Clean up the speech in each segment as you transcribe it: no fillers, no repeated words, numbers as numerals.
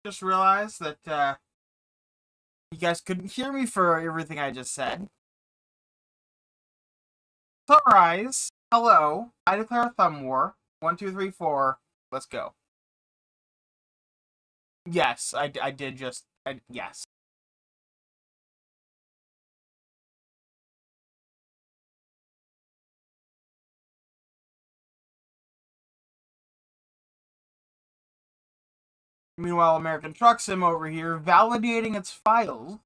just realized that you guys couldn't hear me for everything I just said. Summarize. Hello. I declare a thumb war. 1, 2, 3, 4. Let's go. Yes, I did just... yes. Meanwhile, American Truck Sim over here validating its files.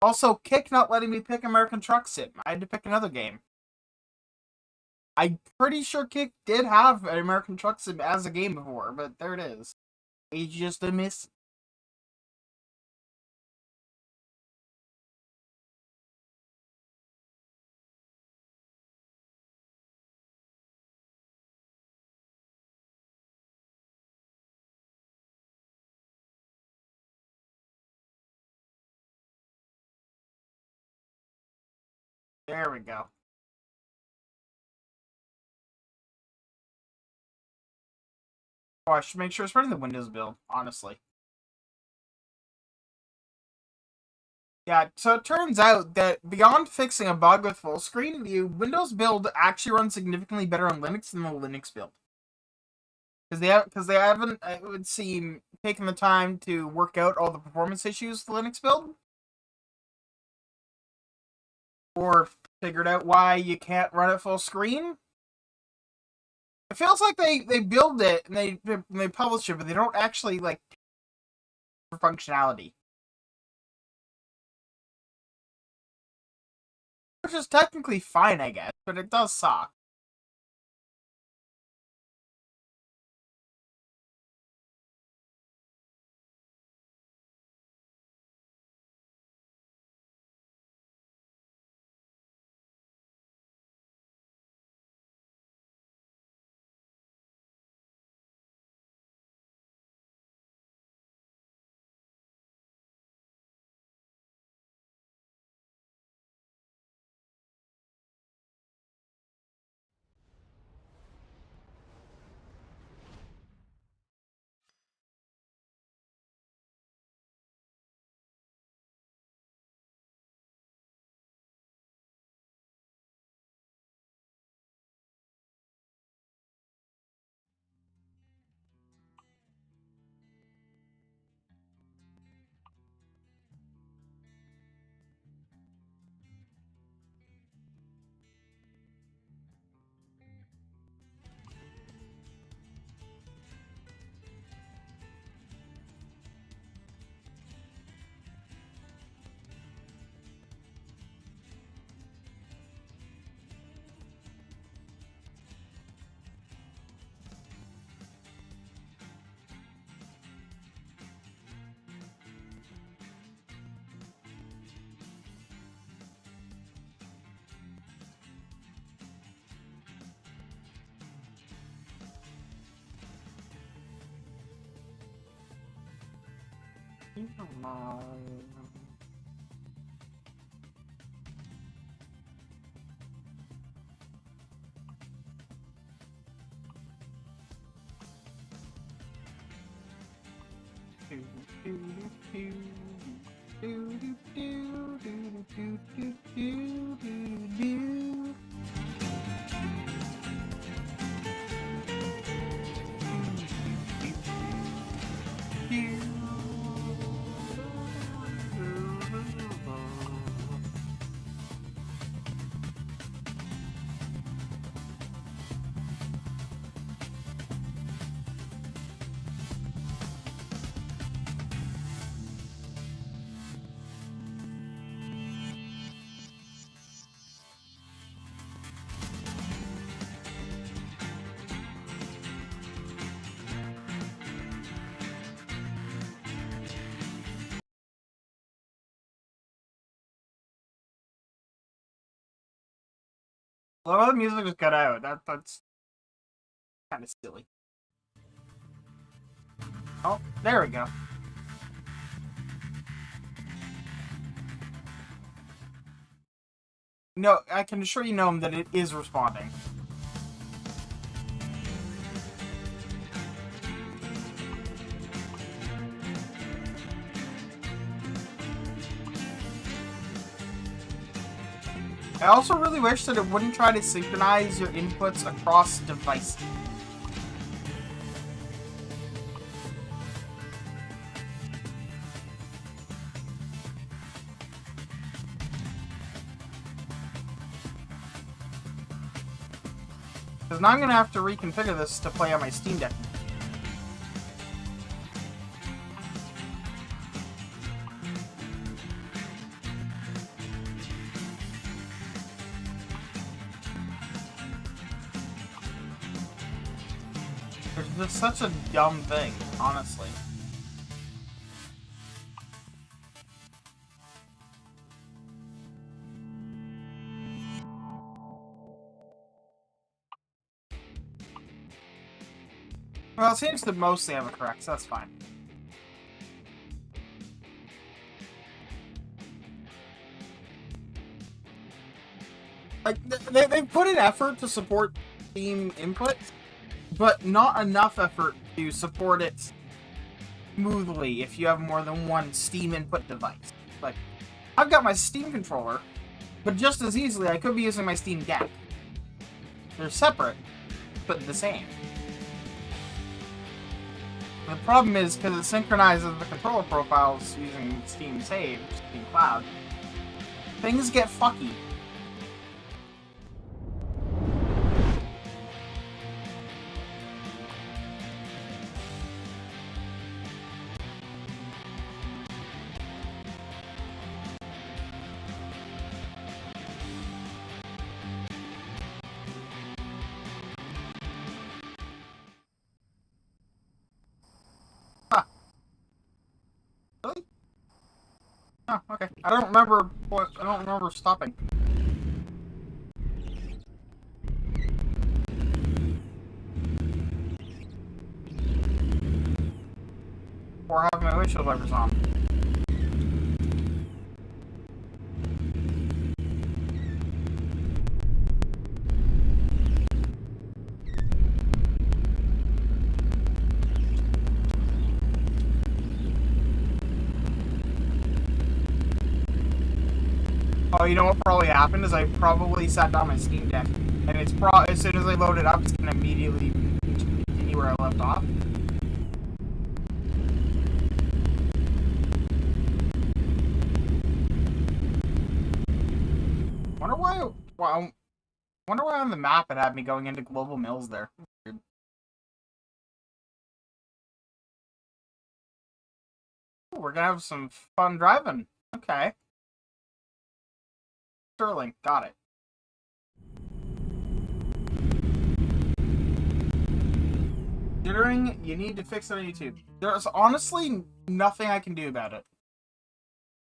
Also, Kick not letting me pick American Truck Sim. I had to pick another game. I'm pretty sure Kick did have an American Truck Sim as a game before, but there it is. It's just a miss. There we go. Oh, I should make sure it's running the Windows build, honestly. Yeah, so it turns out that beyond fixing a bug with full screen view, Windows build actually runs significantly better on Linux than the Linux build. Because they haven't, it would seem, taken the time to work out all the performance issues with the Linux build. Or figured out why you can't run it full screen. It feels like they build it and they publish it, but they don't actually like for functionality. Which is technically fine, I guess, but it does suck. A lot of the music just cut out. That's kind of silly. Oh, there we go. No, I can assure you, Gnome, that it is responding. I also really wish that it wouldn't try to synchronize your inputs across devices. Because now I'm going to have to reconfigure this to play on my Steam Deck. It's just such a dumb thing, honestly. Well, it seems to mostly have it correct, so that's fine. Like, they put in effort to support Steam input, but not enough effort to support it smoothly if you have more than one Steam input device. Like, I've got my Steam controller, but just as easily I could be using my Steam Deck. They're separate, but the same. The problem is, because it synchronizes the controller profiles using Steam Save, Steam Cloud, things get fucky. Really? Oh, okay. I don't remember stopping. Or having my windshield wipers on. Oh, you know what probably happened is I probably sat down my Steam Deck, and it's as soon as I load it up, it's gonna immediately continue where I left off. Wonder why on the map it had me going into Global Mills there. Weird. Ooh, we're gonna have some fun driving. Okay. Sterling, got it. Jittering, you need to fix it on YouTube. There's honestly nothing I can do about it.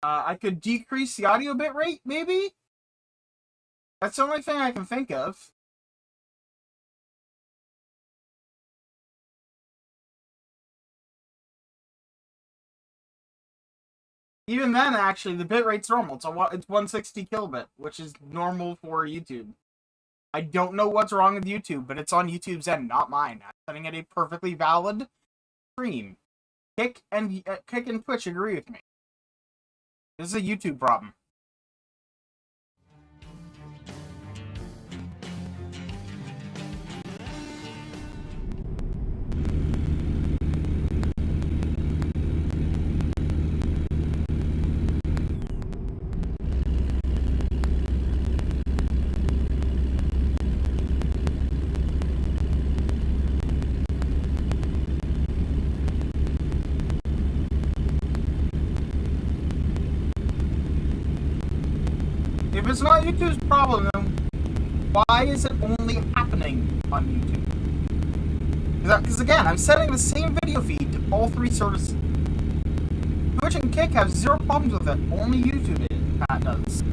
I could decrease the audio bit rate, maybe? That's the only thing I can think of. Even then, actually, the bitrate's normal. It's 160 kilobit, which is normal for YouTube. I don't know what's wrong with YouTube, but it's on YouTube's end, not mine. I'm setting it a perfectly valid stream. Kick and Twitch agree with me. This is a YouTube problem. If it's not YouTube's problem, then why is it only happening on YouTube? Because again, I'm setting the same video feed to all three services. Twitch and Kick have zero problems with it. Only YouTube does.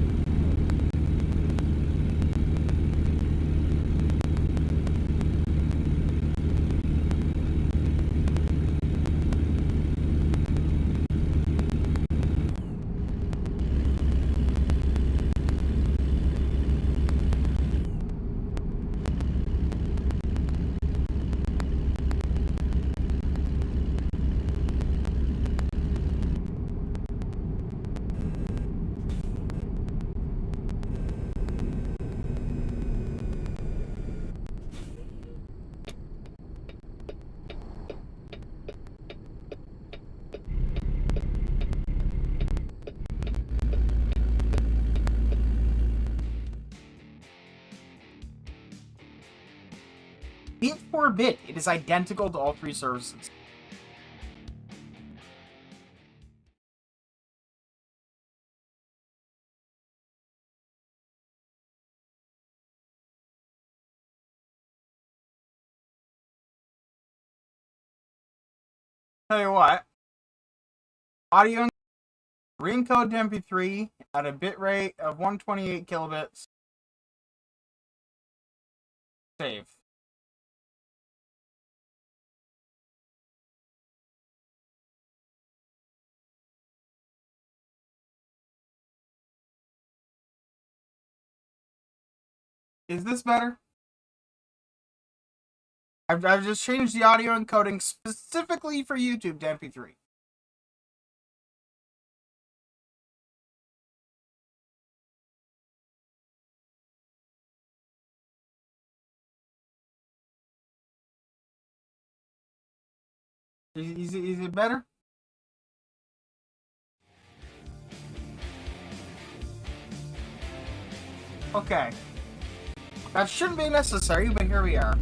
bit for bit, it is identical to all three services. Tell you what, audio re-encode to MP3 at a bitrate of 128 kilobits. Save. Is this better? I've just changed the audio encoding specifically for YouTube to MP3. Is it better? Okay. That shouldn't be necessary, but here we are.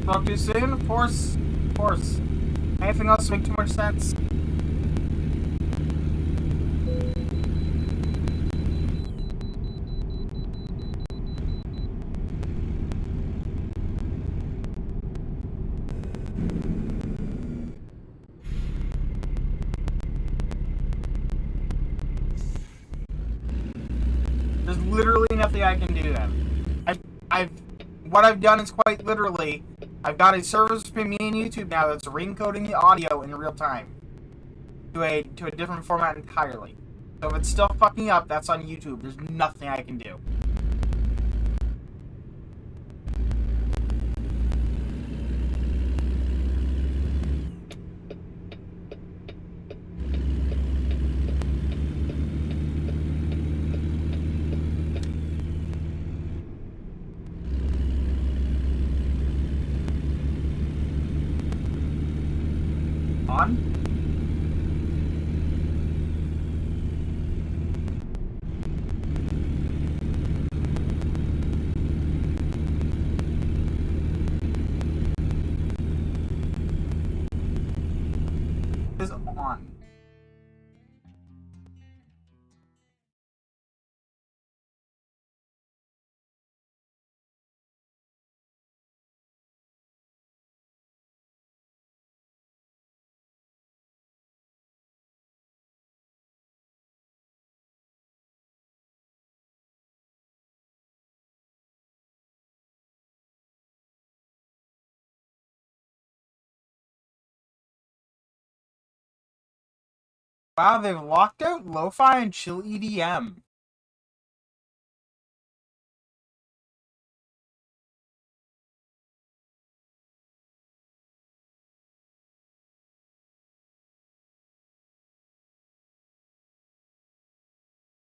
Talk too soon? Of course. Of course. Anything else make too much sense? There's literally nothing I can do then. What I've done is quite literally, I've got a service between me and YouTube now that's re-encoding the audio in real time to a different format entirely. So if it's still fucking up, that's on YouTube. There's nothing I can do. On? Is on. Wow, they've locked out lo-fi and chill EDM.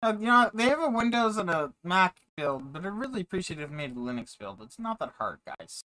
You know, they have a Windows and a Mac build, but I really appreciate if they made a Linux build. It's not that hard, guys.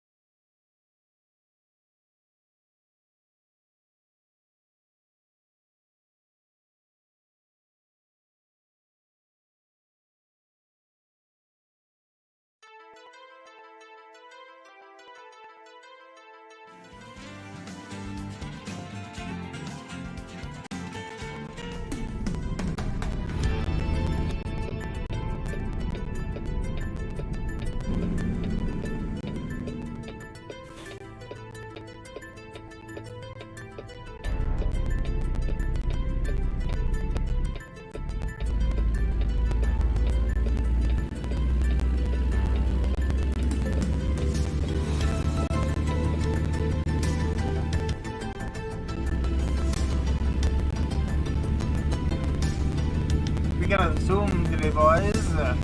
Gonna zoom today, boys. At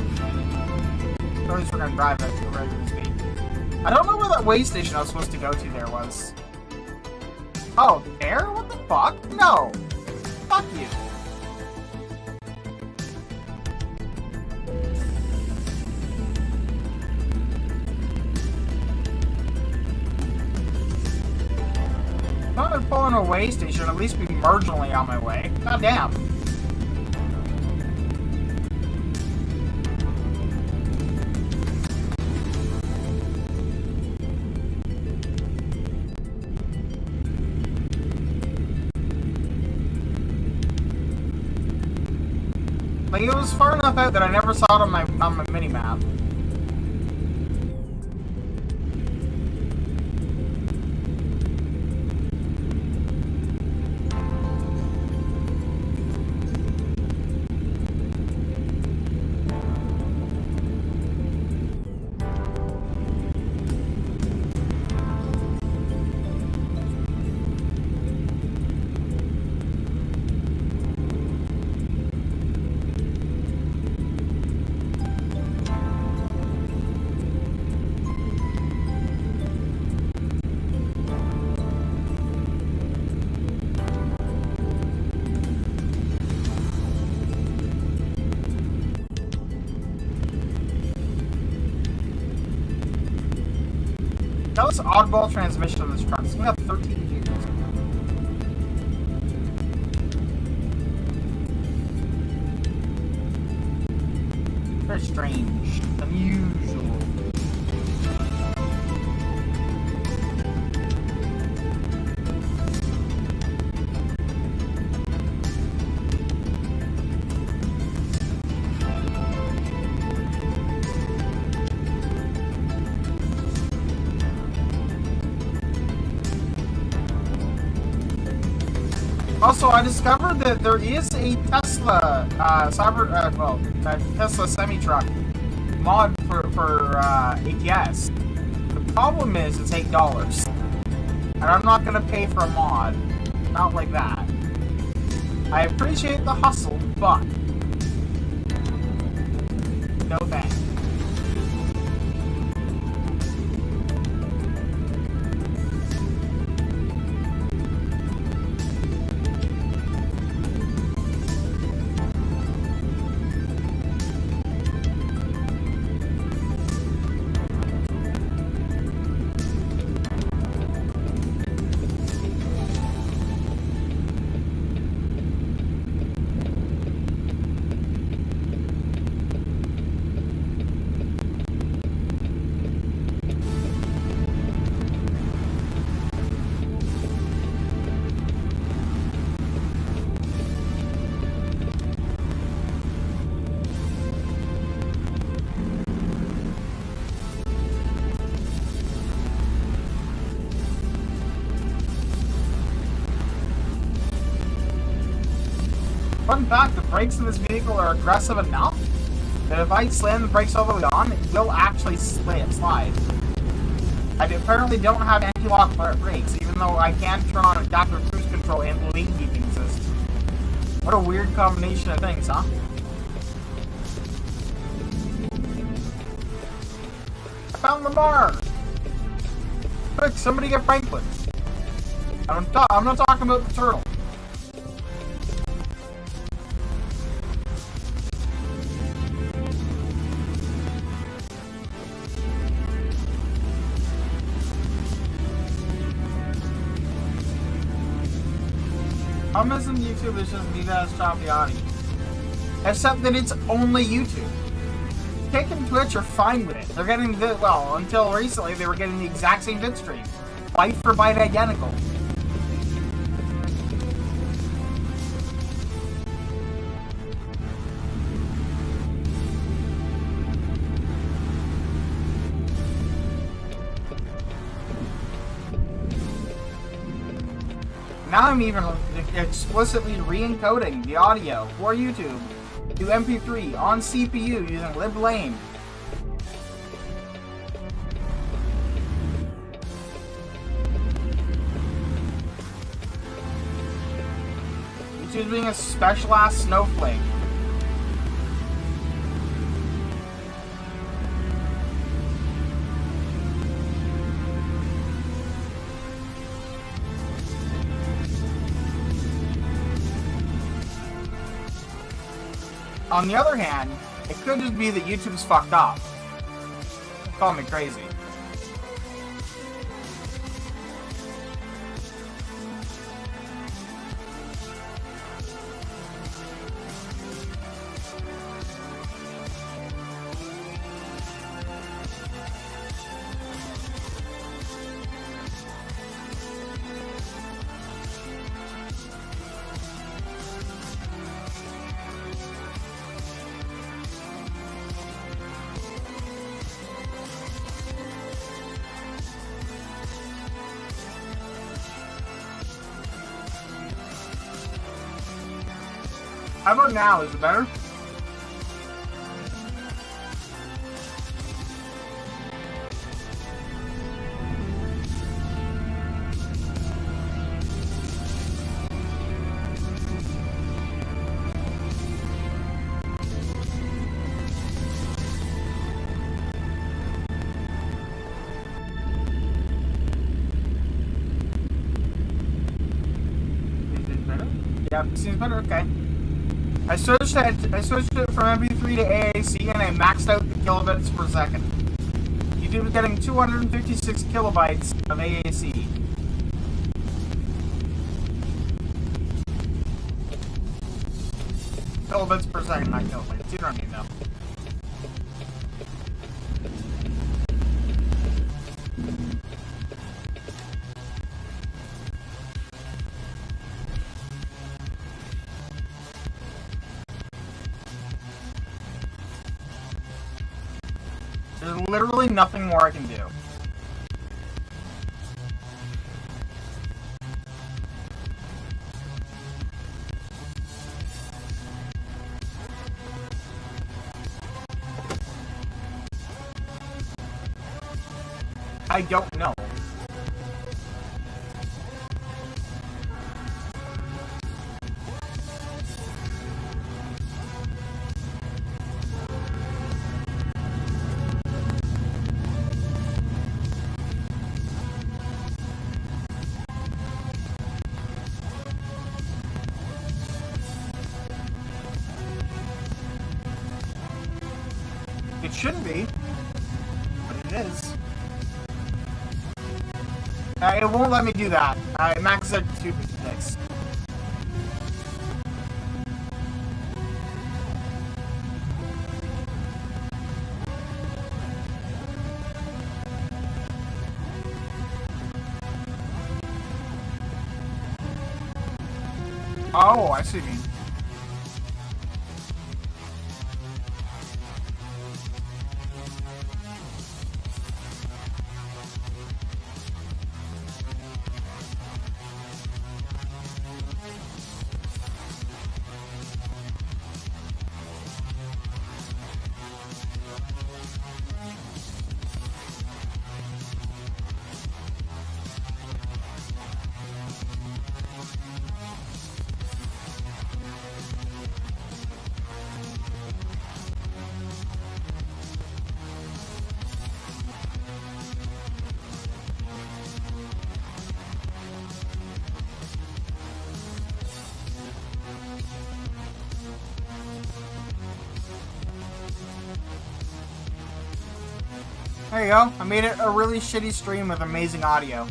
least we're gonna drive at the regular speed. I don't know where that way station I was supposed to go to there was. Oh, there? What the fuck? No. Fuck you. trying to pull into a way station, at least be marginally on my way. God damn. Like, it was far enough out that I never saw it on my mini-map. That was oddball transmission on this truck. It's gonna have 13 gears. Very strange. Unusual. Also, I discovered that there is a Tesla Tesla semi-truck mod for ATS. The problem is it's $8, and I'm not gonna pay for a mod. Not like that. I appreciate the hustle, but no thanks. Fun fact, the brakes in this vehicle are aggressive enough that if I slam the brakes all the way on, it will actually slide. I apparently don't have anti-lock brakes, even though I can turn on adaptive cruise control and lane keeping assist. What a weird combination of things, huh? I found the bar! Quick, somebody get Franklin. I'm not talking about the turtle. I'm missing YouTube, it's just me that has choppy audio. Except that it's only YouTube. Kick and Twitch are fine with it. They're getting the, well, until recently they were getting the exact same bit stream. Byte for byte identical. Now I'm even explicitly re-encoding the audio for YouTube to MP3 on CPU using liblame. YouTube's being a special ass snowflake. On the other hand, it could just be that YouTube's fucked up. Call me crazy. How about now? Is it better? Yeah, seems better. Okay. I switched it from MP3 to AAC, and I maxed out the kilobits per second. YouTube is getting 256 kilobytes of AAC. Kilobits per second, not kilobytes. You don't need to know. There's literally nothing more I can do. I don't know. It shouldn't be, but it is. It won't let me do that. I maxed out 256. Oh, I see what you mean. There you go. I made it a really shitty stream with amazing audio.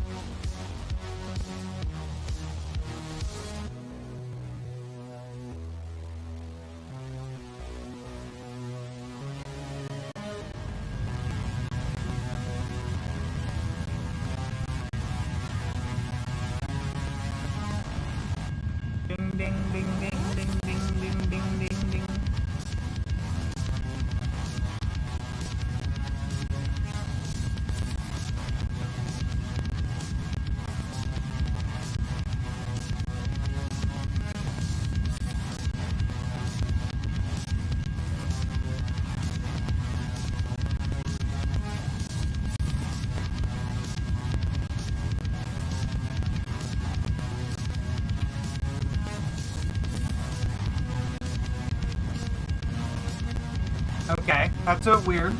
Ding ding ding ding ding ding ding ding ding ding. Okay, that's so weird.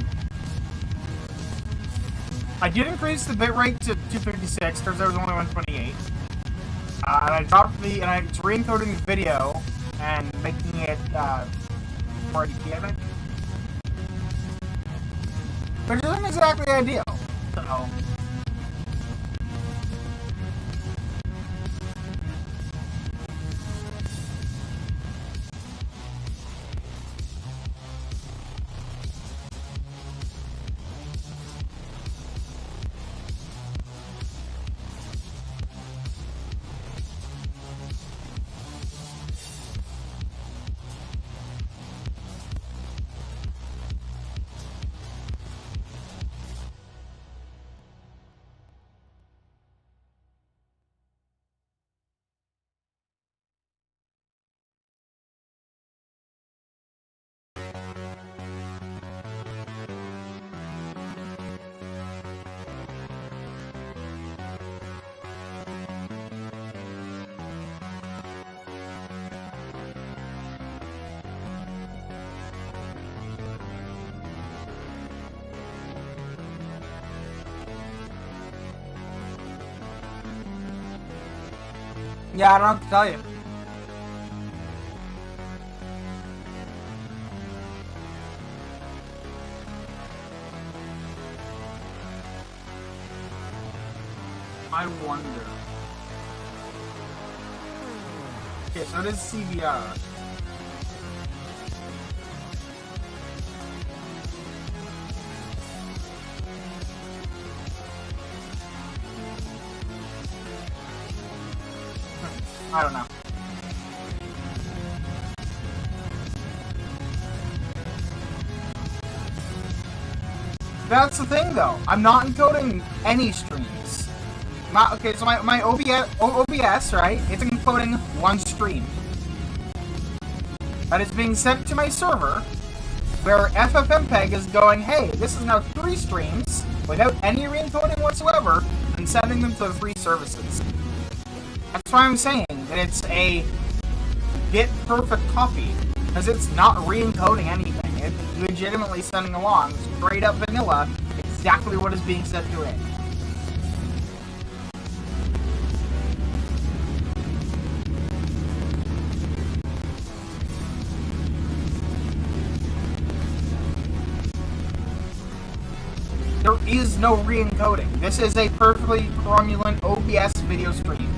I did increase the bitrate to 256 because there was only 128. And I dropped it's re-encoding the video and making it 480p, I think. Which isn't exactly ideal, so. Yeah, I don't know what to tell you. I wonder. Okay, so it is CVR. I don't know. That's the thing, though. I'm not encoding any streams. Okay, so my OBS, right? It's encoding one stream. That is being sent to my server, where FFmpeg is going, hey, this is now 3 streams, without any re-encoding whatsoever, and sending them to the 3 services. That's why I'm saying that it's a bit-perfect copy, because it's not re-encoding anything. It's legitimately sending along, straight-up vanilla, exactly what is being sent to it. There is no re-encoding. This is a perfectly cromulent OBS video stream.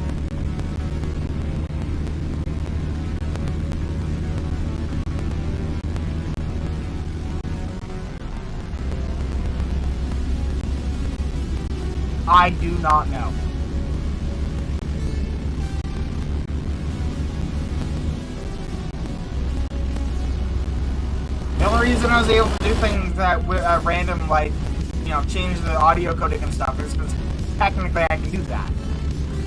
I do not know. The only reason I was able to do things that random, like, you know, change the audio codec and stuff is because technically I can do that.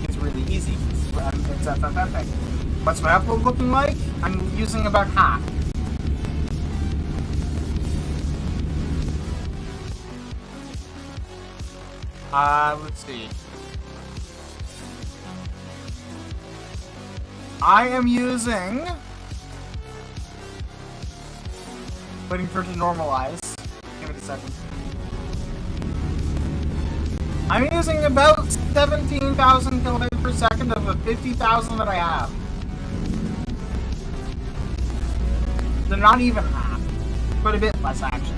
It's really easy. It's FFmpeg. What's my upload looking like? I'm using about half. Let's see. I am using... Waiting for it to normalize. Give it a second. I'm using about 17,000 kilobytes per second of the 50,000 that I have. They're not even half, but a bit less actually.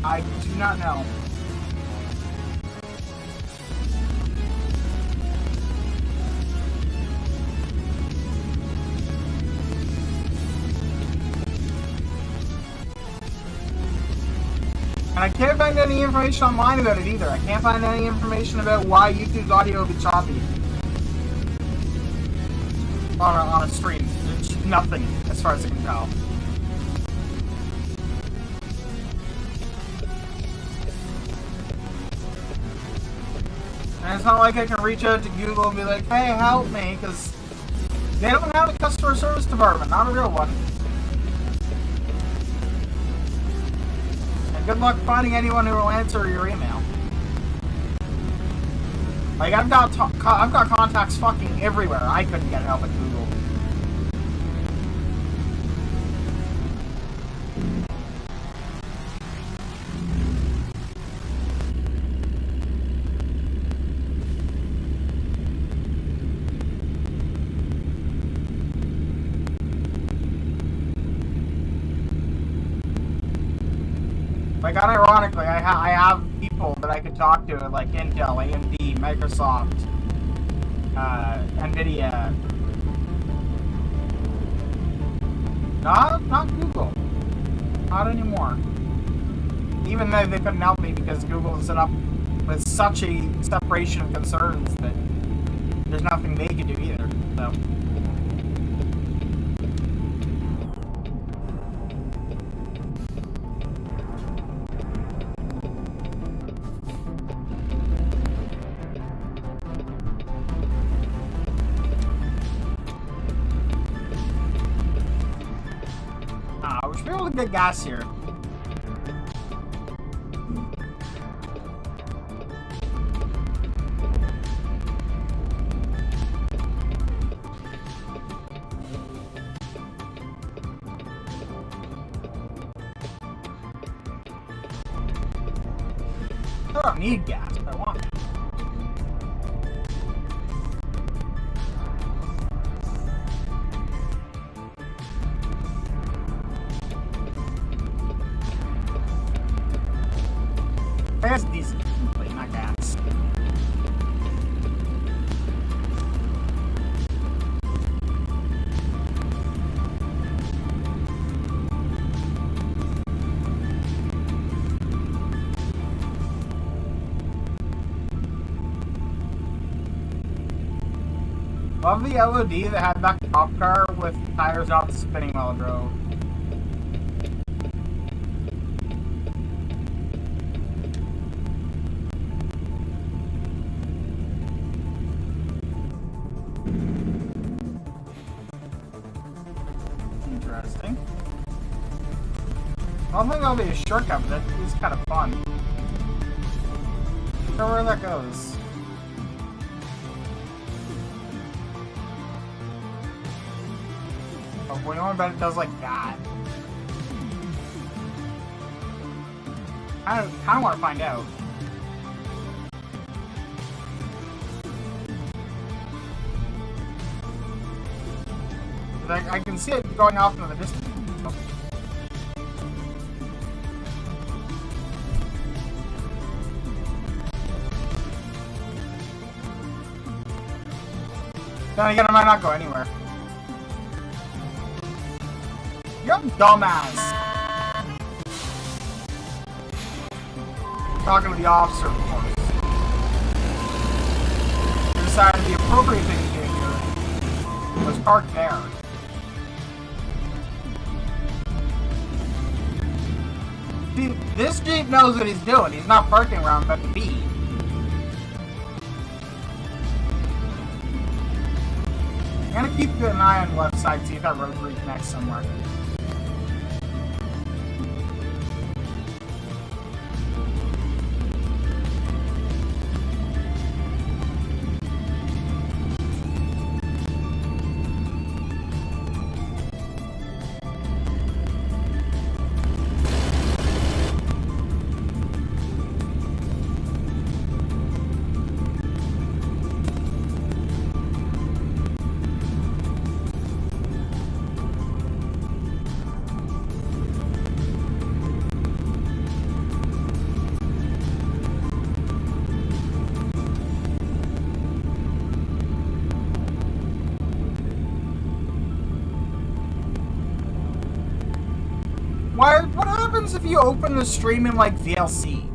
I do not know. And I can't find any information online about it either. I can't find any information about why YouTube's audio will be choppy on a stream. There's nothing, as far as I can tell. And it's not like I can reach out to Google and be like, hey, help me, because they don't have a customer service department, not a real one. And good luck finding anyone who will answer your email. Like, I've got contacts fucking everywhere. I couldn't get help at Google. Like, unironically, I have people that I could talk to, like Intel, AMD, Microsoft, NVIDIA. Not Google. Not anymore. Even though they couldn't help me because Google is set up with such a separation of concerns that there's nothing they can do either. So. We should be able to get gas here. I don't need gas, but I want it. That's decent, but not gas. Love the LOD that had that cop car with tires not spinning while it drove. Interesting. I don't think that'll be a shortcut, but that is kind of fun. I wonder where that goes. Oh, boy, I bet it does like that. I kind of want to find out. I can see it going off into the distance. Then again, I might not go anywhere. You're a dumbass. Talking to the officer, of course. They decided the appropriate thing to do here was park there. See, this Jeep knows what he's doing. He's not parking where I'm about to be. I'm gonna keep an eye on the left side, see if that road reconnects somewhere. What happens if you open the stream in, like, VLC?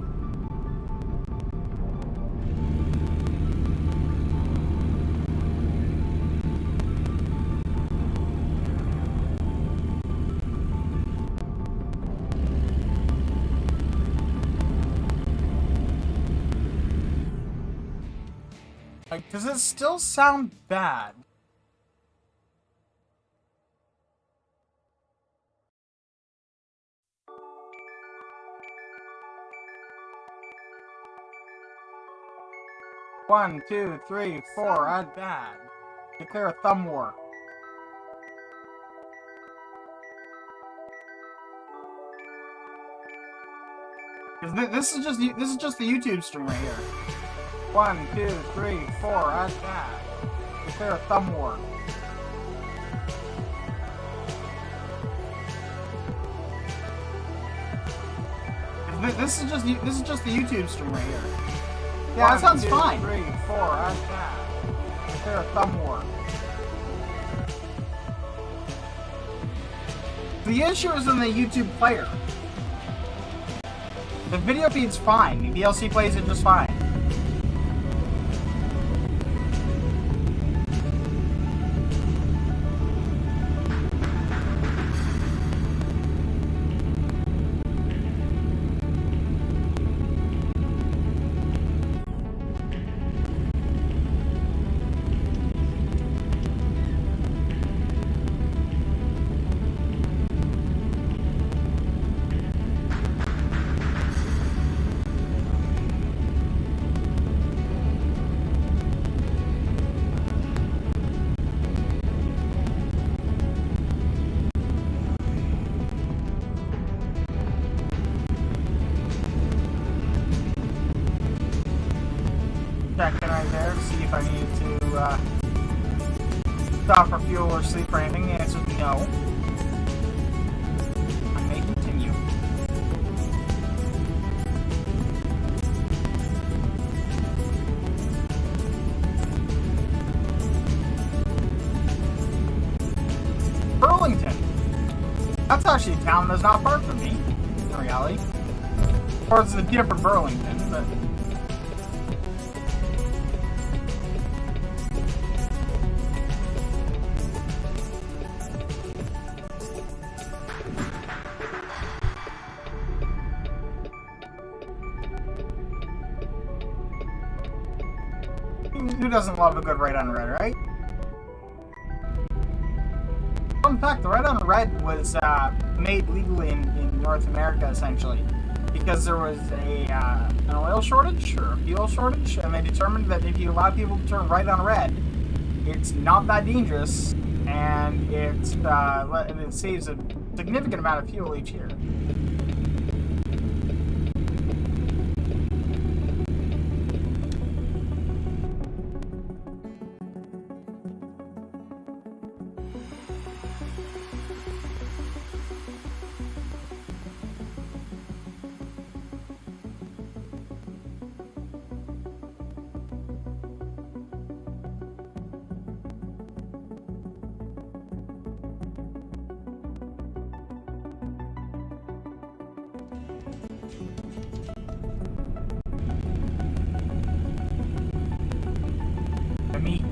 Like, does it still sound bad? One, two, three, four, add bad. Declare a thumb war. This is just the YouTube stream right here. 1, 2, 3, 4, add bad. Declare a thumb war. This is just the YouTube stream right here. Yeah, that sounds fine. 2, 3, 4, add bad. there a thumb war? The issue is in the YouTube player. The video feed's fine. The DLC plays it just fine. Checking right there, see if I need to stop for fuel or sleep or anything. The answer is no. I may continue. Burlington. That's actually a town that's not far from me, in reality. Or it's a different Burlington, but... Who doesn't love a good Right on Red, right? Fun fact, the Right on Red was made legally in North America, essentially, because there was an oil shortage or a fuel shortage, and they determined that if you allow people to turn right on red, it's not that dangerous, and it saves a significant amount of fuel each year. Me.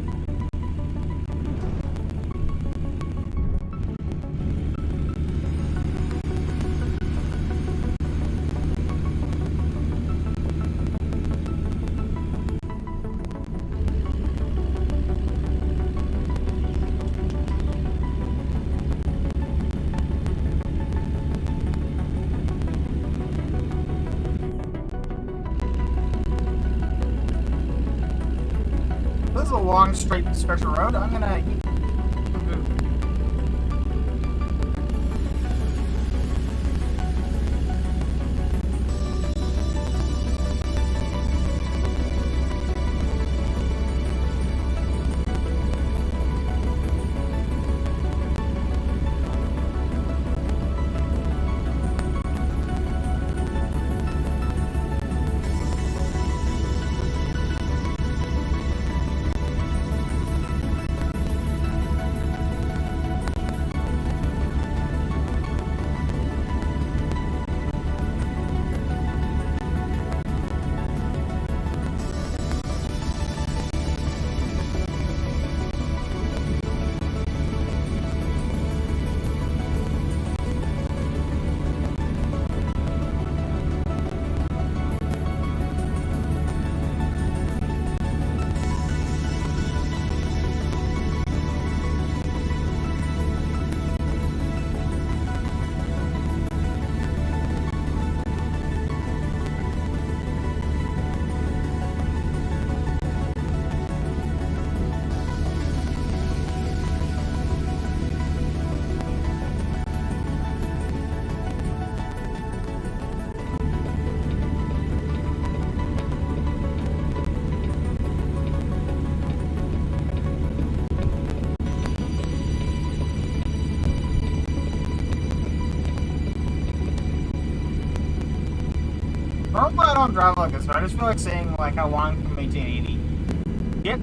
This is a long, straight stretch of road. I'm gonna... Normally I don't drive like this, but I just feel like saying like how long from 1880. Yep.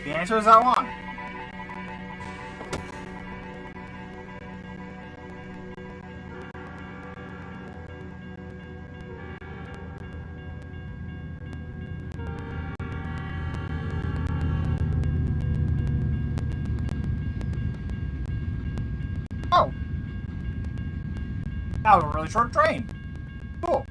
The answer is how long? Oh. That was a really short train. Cool.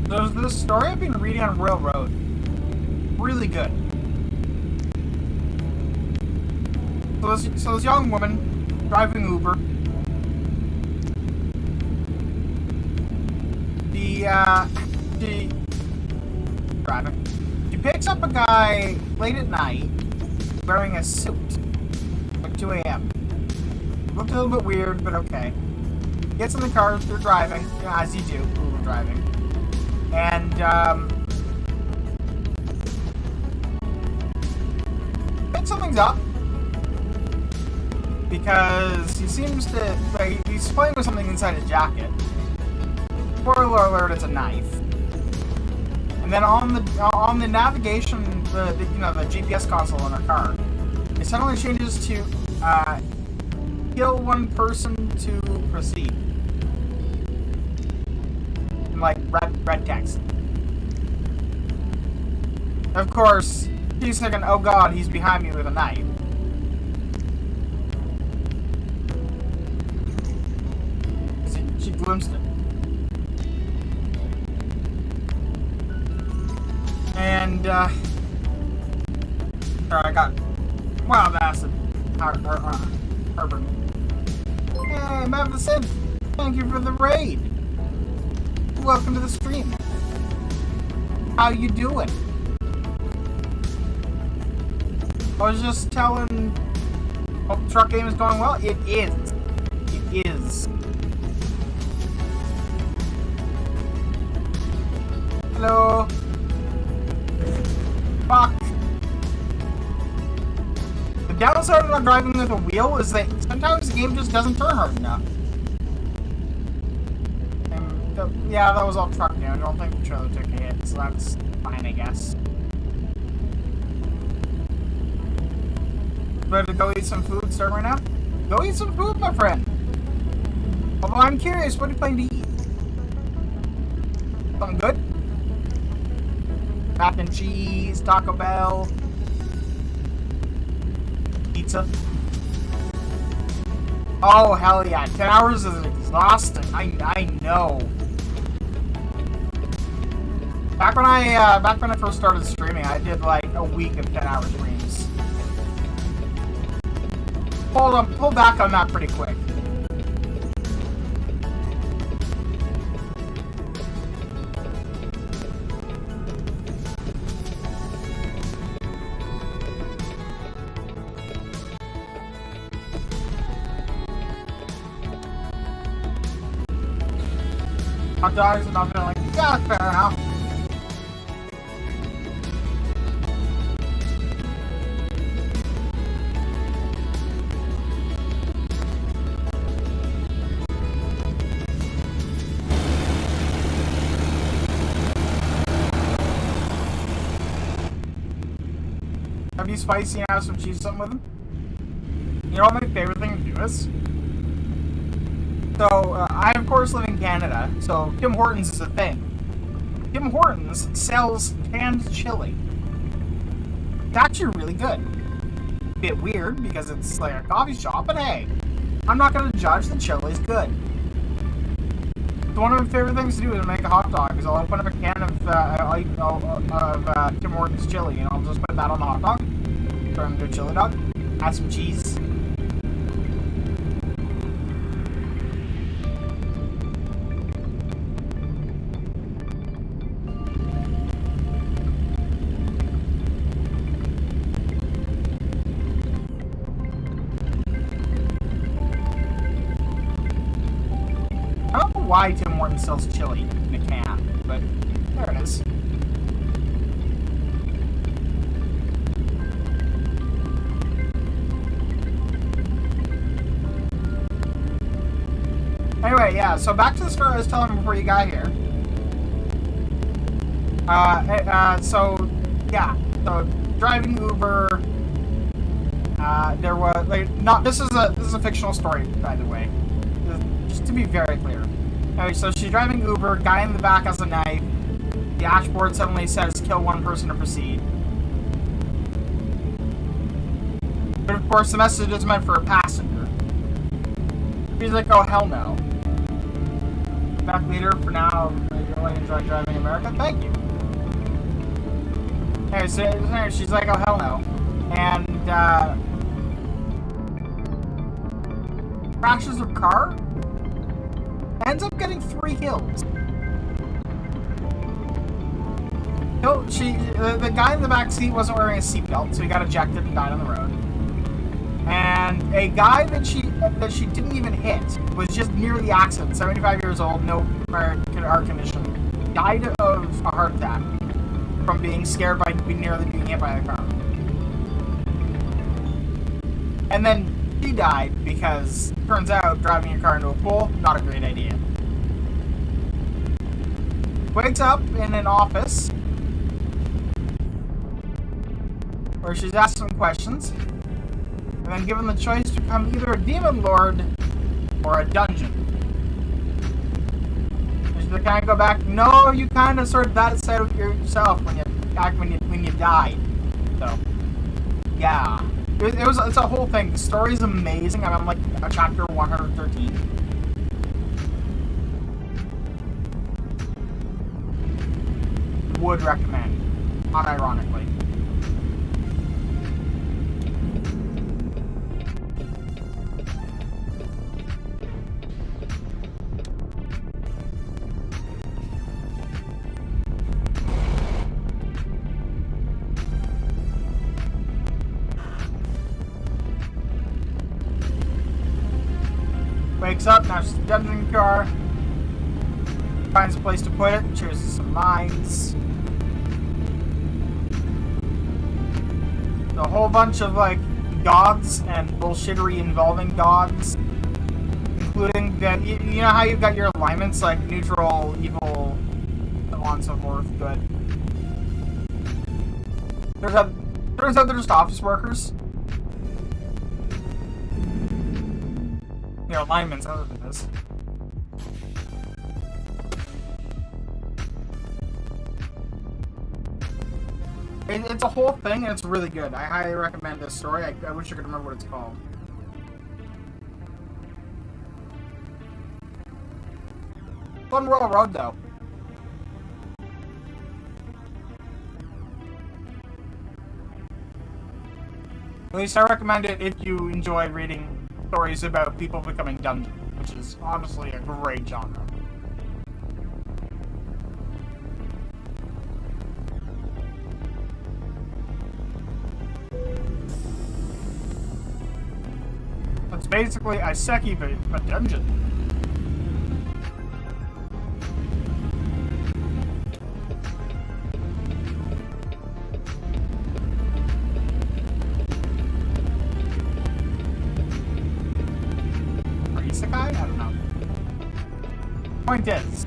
There's this story I've been reading on Railroad. Really good. So this young woman driving Uber. She driving. She picks up a guy late at night wearing a suit, like 2 a.m. Looked a little bit weird, but okay. Gets in the car, they're driving, as you do, Uber driving. And, think something's up. Because he seems to, like, he's playing with something inside his jacket. Spoiler alert, it's a knife. And then on the navigation, the GPS console in our car, it suddenly changes to, kill one person to proceed. Like red text. Of course, she's thinking, oh god, he's behind me with a knife. She glimpsed it. And, I got wild acid. Herbert. Hey, Mavicent, thank you for the raid. Welcome to the stream. How you doing? I was just telling... Hope the truck game is going well. It is. It is. Hello. Fuck. The downside of driving with a wheel is that sometimes the game just doesn't turn hard enough. Yeah, that was all truck down. I don't think the trailer took a hit, so that's fine, I guess. Ready to go eat some food? Start right now? Go eat some food, my friend! Although I'm curious, what are you planning to eat? Something good? Mac and cheese, Taco Bell, pizza. Oh, hell yeah. 10 hours is exhausting. I know. Back when I first started streaming, I did like a week of 10-hour streams. Pull back on that pretty quick. Hot dogs and I'm like, yeah, fair enough. Have you spicy and have some cheese something with them? You know what my favorite thing to do is? So, I of course live in Canada, so Tim Hortons is a thing. Tim Hortons sells canned chili. It's actually really good. Bit weird because it's like a coffee shop, but hey, I'm not gonna judge. The chili's good. So one of my favorite things to do is make a hot dog. Is I'll open up a can of Tim Hortons chili, and I'll just put that on the hot dog, turn it into a chili dog, add some cheese. I don't know why Tim Hortons sells chili in a can, but there it is. Anyway, yeah, so back to the story I was telling before you got here. So driving Uber, there was, like, this is a fictional story, by the way. Just to be very clear. Okay, so she's driving Uber, guy in the back has a knife, the dashboard suddenly says kill one person to proceed. But of course the message is meant for a passenger. She's like, oh hell no. Back leader, for now, I really enjoy driving America, thank you. Anyway, so she's like, oh hell no. And, crashes her car, ends up getting 3 kills. No, the guy in the back seat wasn't wearing a seatbelt, so he got ejected and died on the road. And a guy that she didn't even hit was just near the accident, 75 years old, no prior heart condition, died of a heart attack from being scared by nearly being hit by the car. And then he died because, turns out, driving your car into a pool, not a great idea. Wakes up in an office where she's asked some questions, and then given the choice to become either a demon lord or a dungeon. And she's like, can I go back? No, you kind of sorted that side of yourself when you died. So, yeah. It's a whole thing. The story's amazing. I'm on like chapter 113. Would recommend, unironically. Wakes up, now she's in the dungeon car. Finds a place to put it, chooses some mines. A whole bunch of, like, gods and bullshittery involving gods. Including that, you know how you've got your alignments, like neutral, evil, so on and so forth, good. Turns out they're just office workers. Your alignments other than this. It's a whole thing, and it's really good. I highly recommend this story. I wish I could remember what it's called. Fun Royal Road, though. At least I recommend it if you enjoy reading stories about people becoming dungeon, which is honestly a great genre. It's basically Iseki, but a dungeon. Or Isekai? I don't know. Point is,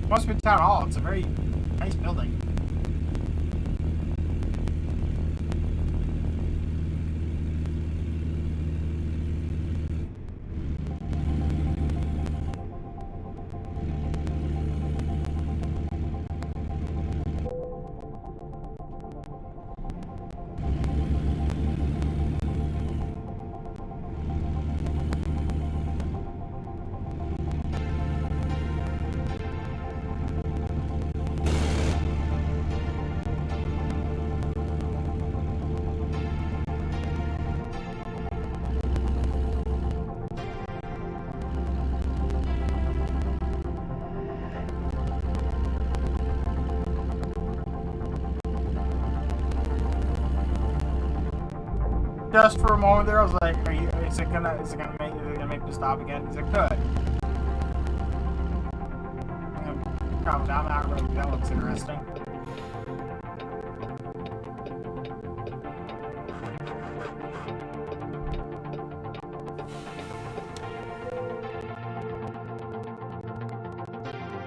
must be town hall. It's a very nice Nice building. Just for a moment there, I was like, is it gonna make me stop again? Because it could. Calm down, that looks interesting.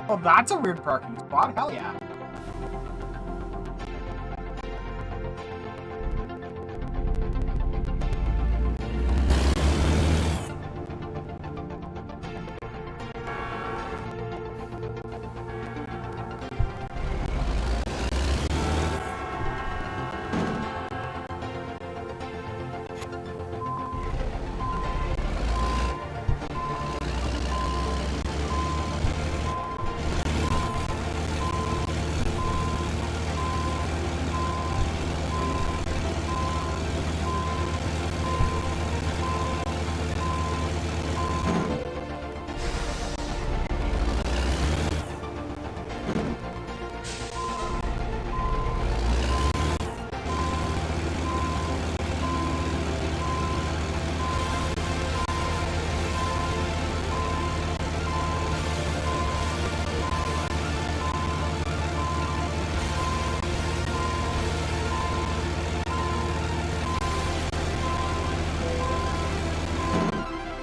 Oh, that's a weird parking spot. Hell yeah.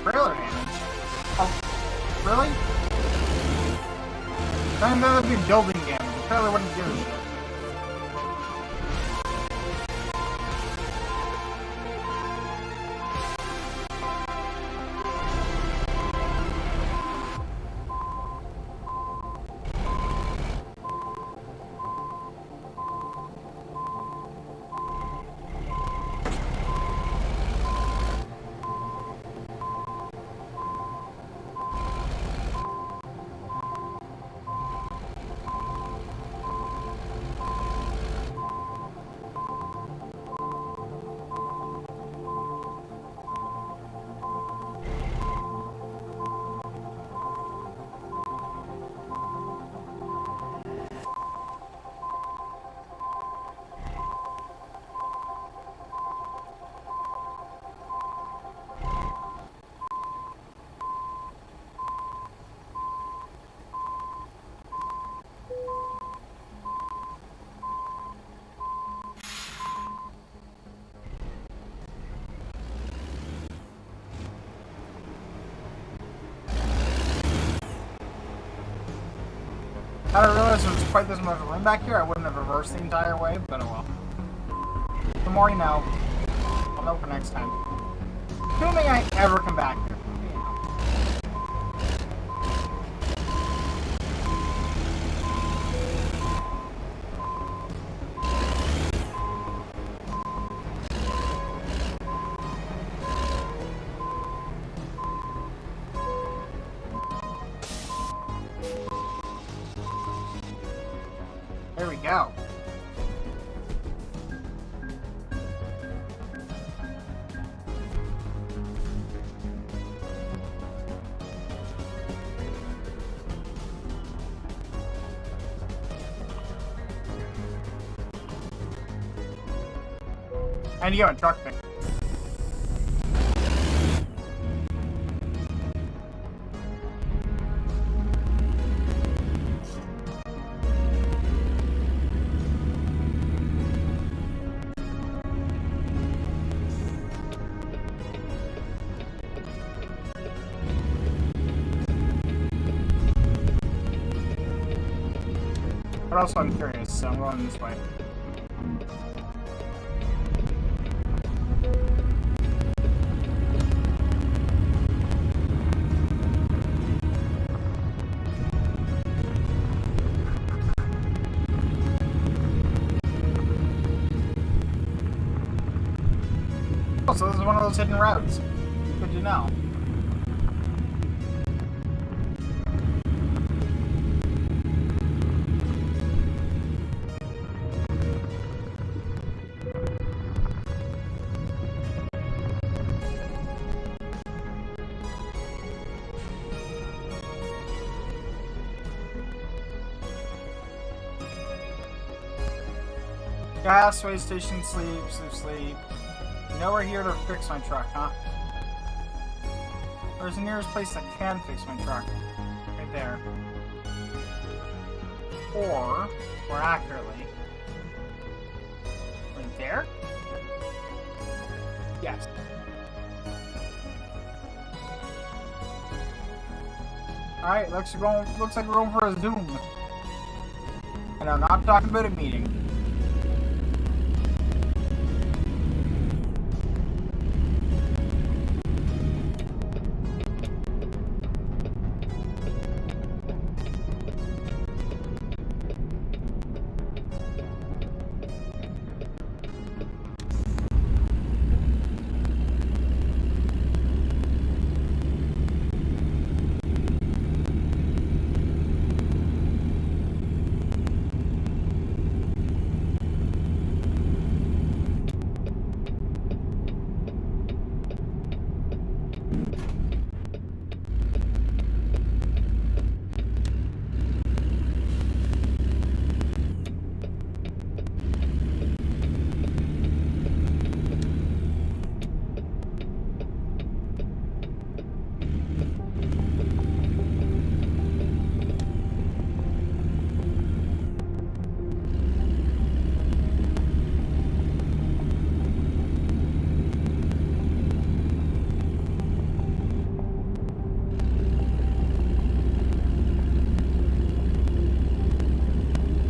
Trailer damage. Oh, really? I mean, that would be building damage. The trailer wouldn't give a shit. I didn't realize there was quite this much room back here. I wouldn't have reversed the entire way, but oh well. The more you know. I'll know for next time. Assuming I ever come back here. There we go. And you have a truck thing. but also I'm curious, so I'm going this way. Oh, so this is one of those hidden routes. Good to know. Gas, way station, sleep. Nowhere here to fix my truck, huh? Where's the nearest place that can fix my truck? Right there. Or, more accurately, right there? Yes. Alright, looks like we're going for a Zoom. And I'm not talking about a meeting.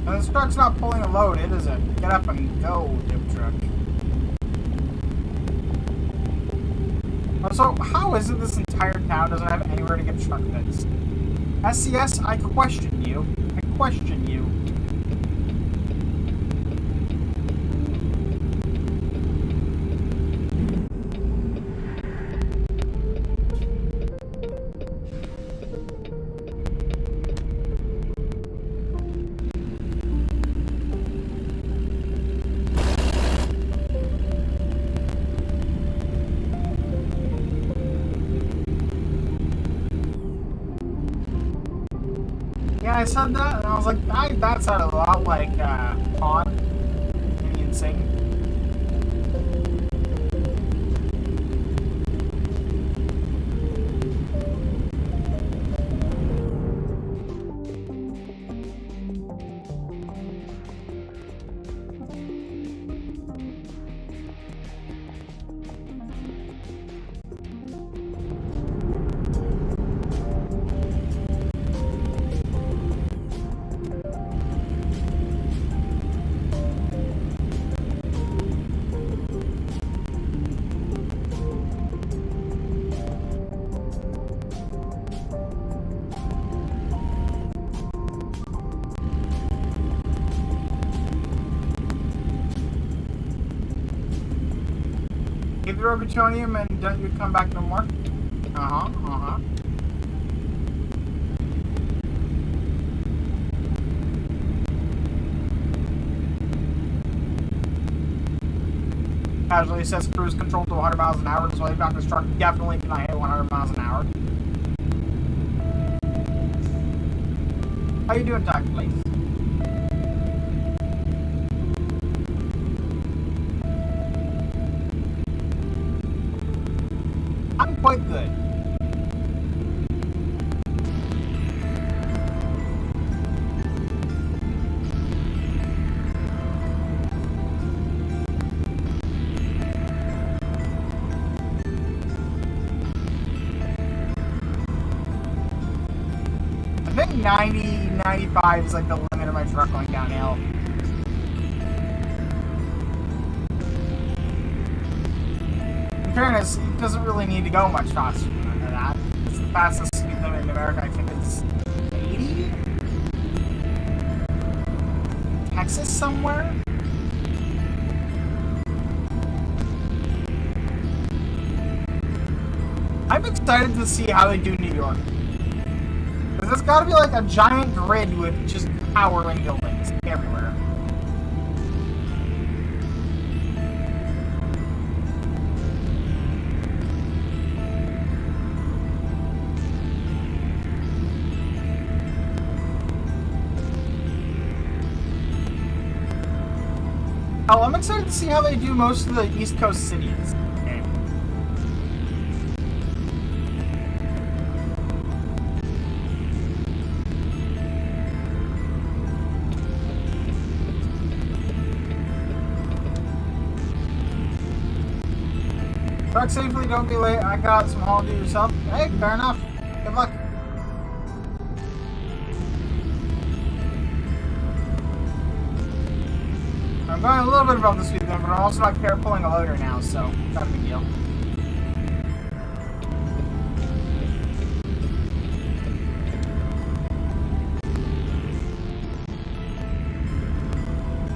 This truck's not pulling a load, it is a get up and go dip truck. So, how is it this entire town doesn't have anywhere to get truck fixed? SCS, I question you. I question you. I said that, and I was like, that sounded a lot like, Pond. Indian Sing. Give your plutonium and don't you come back no more? Casually says cruise control to 100 miles an hour. This way back this truck definitely cannot hit 100 miles an hour. How you doing, Dr. Place? I'm quite good. I think 90, 95 is like the limit of my truck going downhill. In fairness, it doesn't really need to go much faster than that. It's the fastest speed limit in America, I think, is 80? Texas somewhere? I'm excited to see how they do New York. Because it's got to be like a giant grid with just towering buildings everywhere. Oh, I'm excited to see how they do most of the East Coast cities. Truck safely, don't be late. I got some haul to do yourself. Hey, fair enough. Good luck. I'm going a little bit above the speed limit, but I'm also not pulling a loader now, so not a big deal.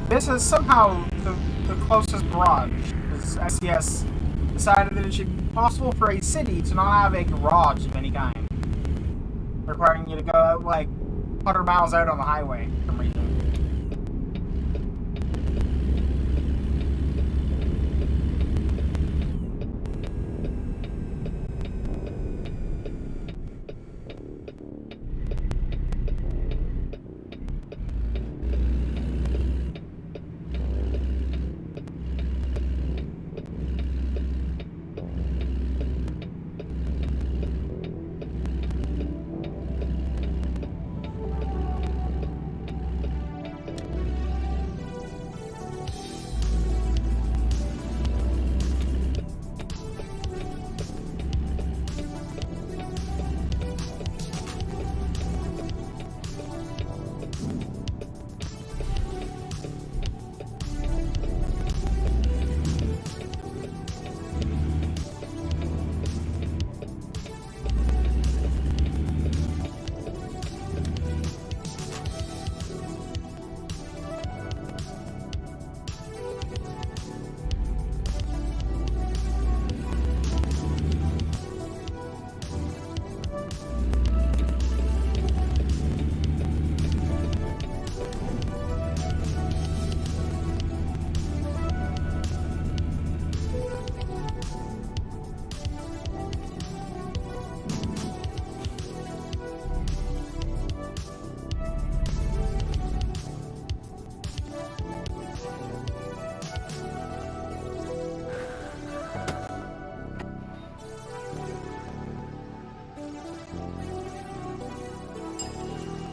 This is somehow the closest garage, because SES decided that it should be possible for a city to not have a garage of any kind, requiring you to go like 100 miles out on the highway for some reason.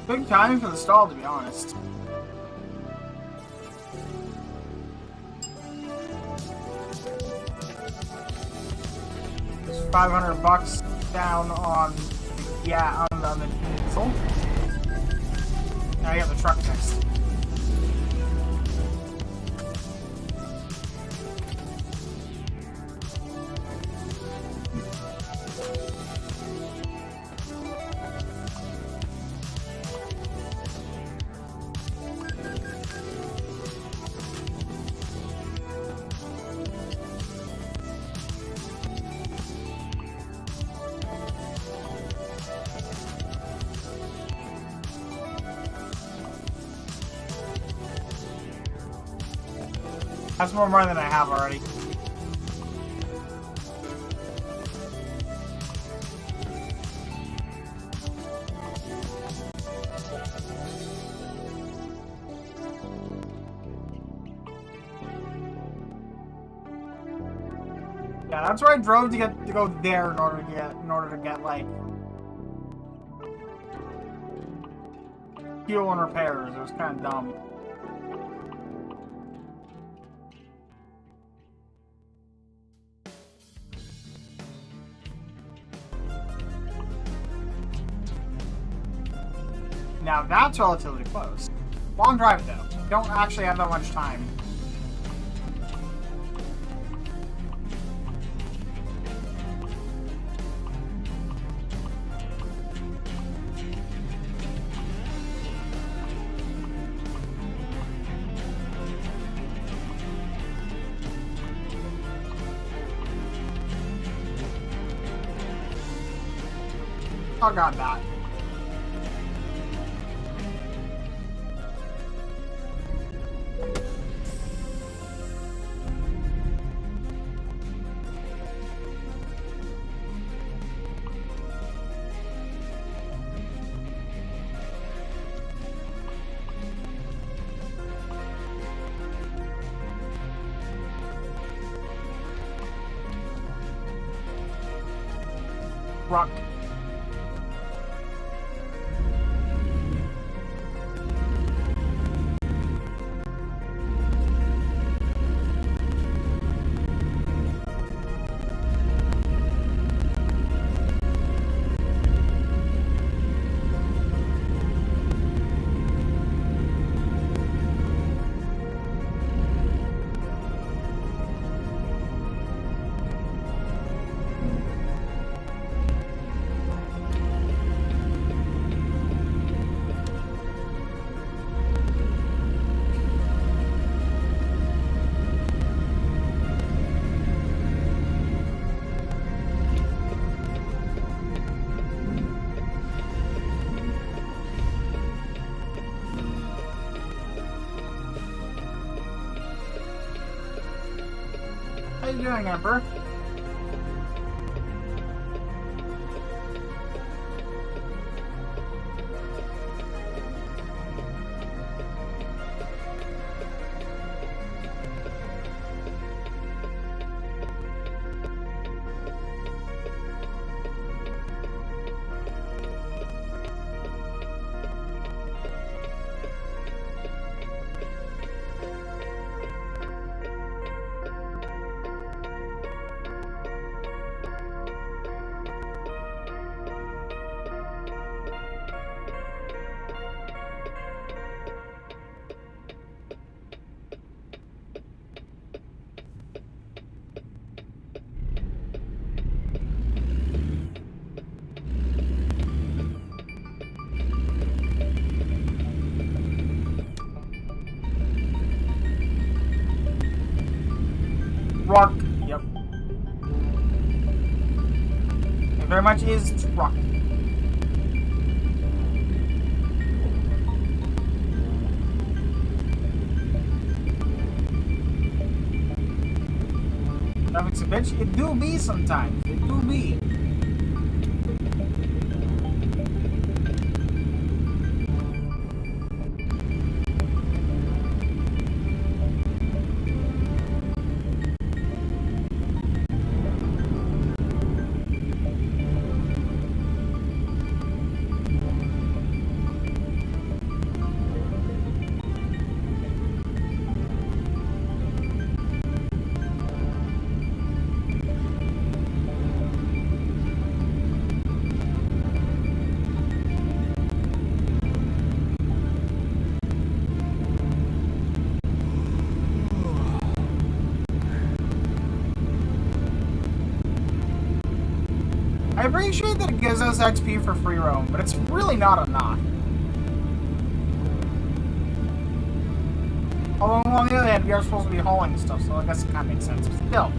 Big time for the stall, to be honest. There's $500 down on the diesel. Now you have the truck next. That's more money than I have already. Yeah, that's where I drove to go there in order to get like fuel and repairs. It was kind of dumb. Now that's relatively close. Long drive, though. Don't actually have that much time. Oh god, that. Rock. How you doing, Emperor? Rock. Yep. It very much is rock. Traffic's a bitch. It do be sometimes. It do be. I appreciate that it gives us XP for free roam, but it's really not enough. Although on the other hand, we are supposed to be hauling stuff, so I guess it kind of makes sense. But still.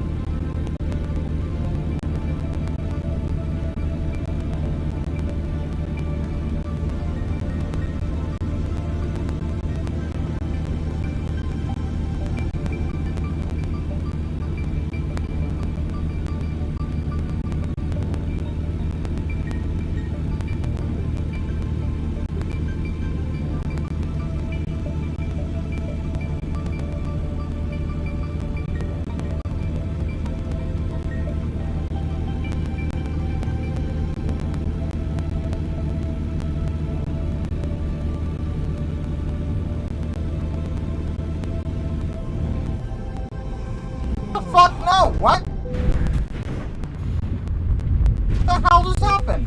Fuck no! What? What the hell just happened?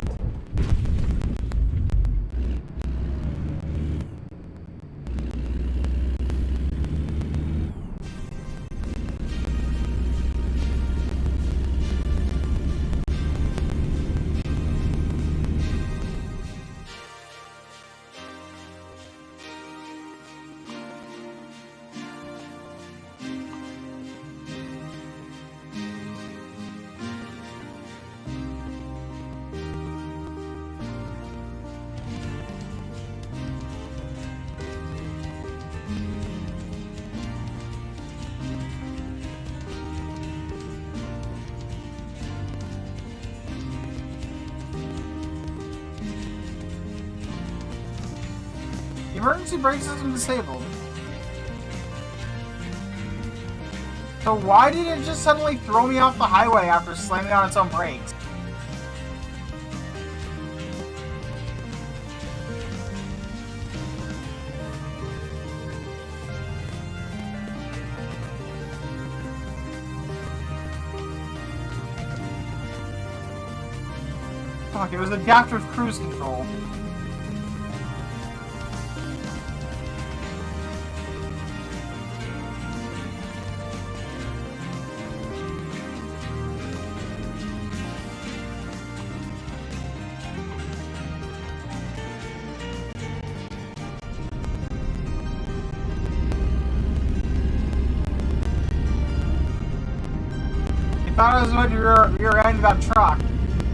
emergency brake system disabled. So why did it just suddenly throw me off the highway after slamming on its own brakes? Fuck, it was adaptive cruise control. I thought I was going to rear end that truck,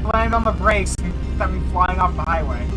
slammed on the brakes, and sent me flying off the highway.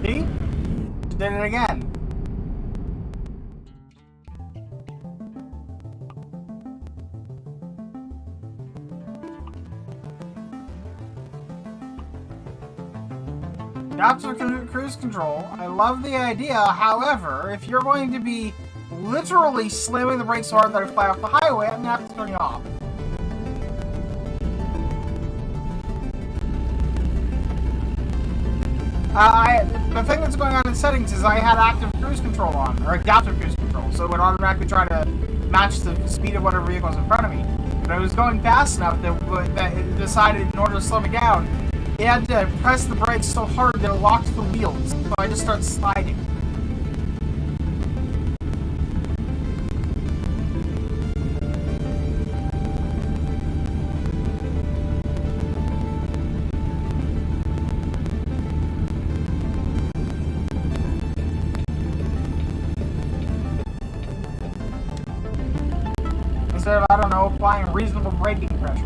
See? Did it again. Adaptive cruise control. I love the idea. However, if you're going to be literally slamming the brakes so hard that I fly off the highway, I'm gonna have to turn you off. The thing that's going on in settings is I had active cruise control on, or adaptive cruise control, so it would automatically try to match the speed of whatever vehicle's in front of me. But I was going fast enough that it decided in order to slow me down, it had to press the brakes so hard that it locked the wheels, so I just started sliding. Instead of, I don't know, applying reasonable braking pressure.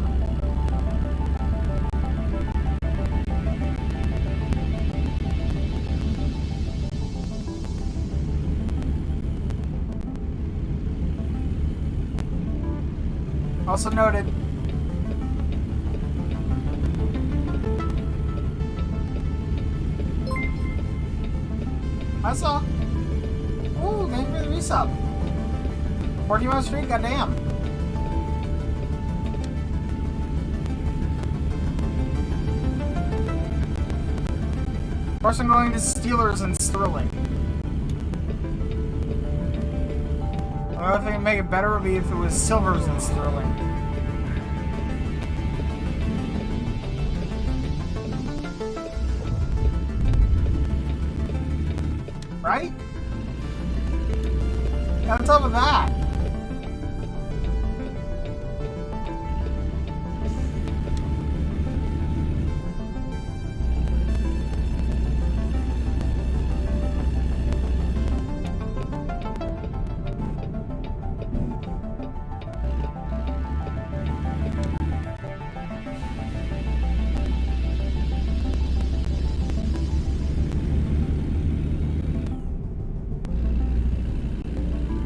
Also noted. I saw. Ooh, thank you for the resub. 40 miles street, goddamn. Of course, I'm going to Steelers and Sterling. The only thing that would make it better would be if it was Silvers and Sterling. Right? On top of that.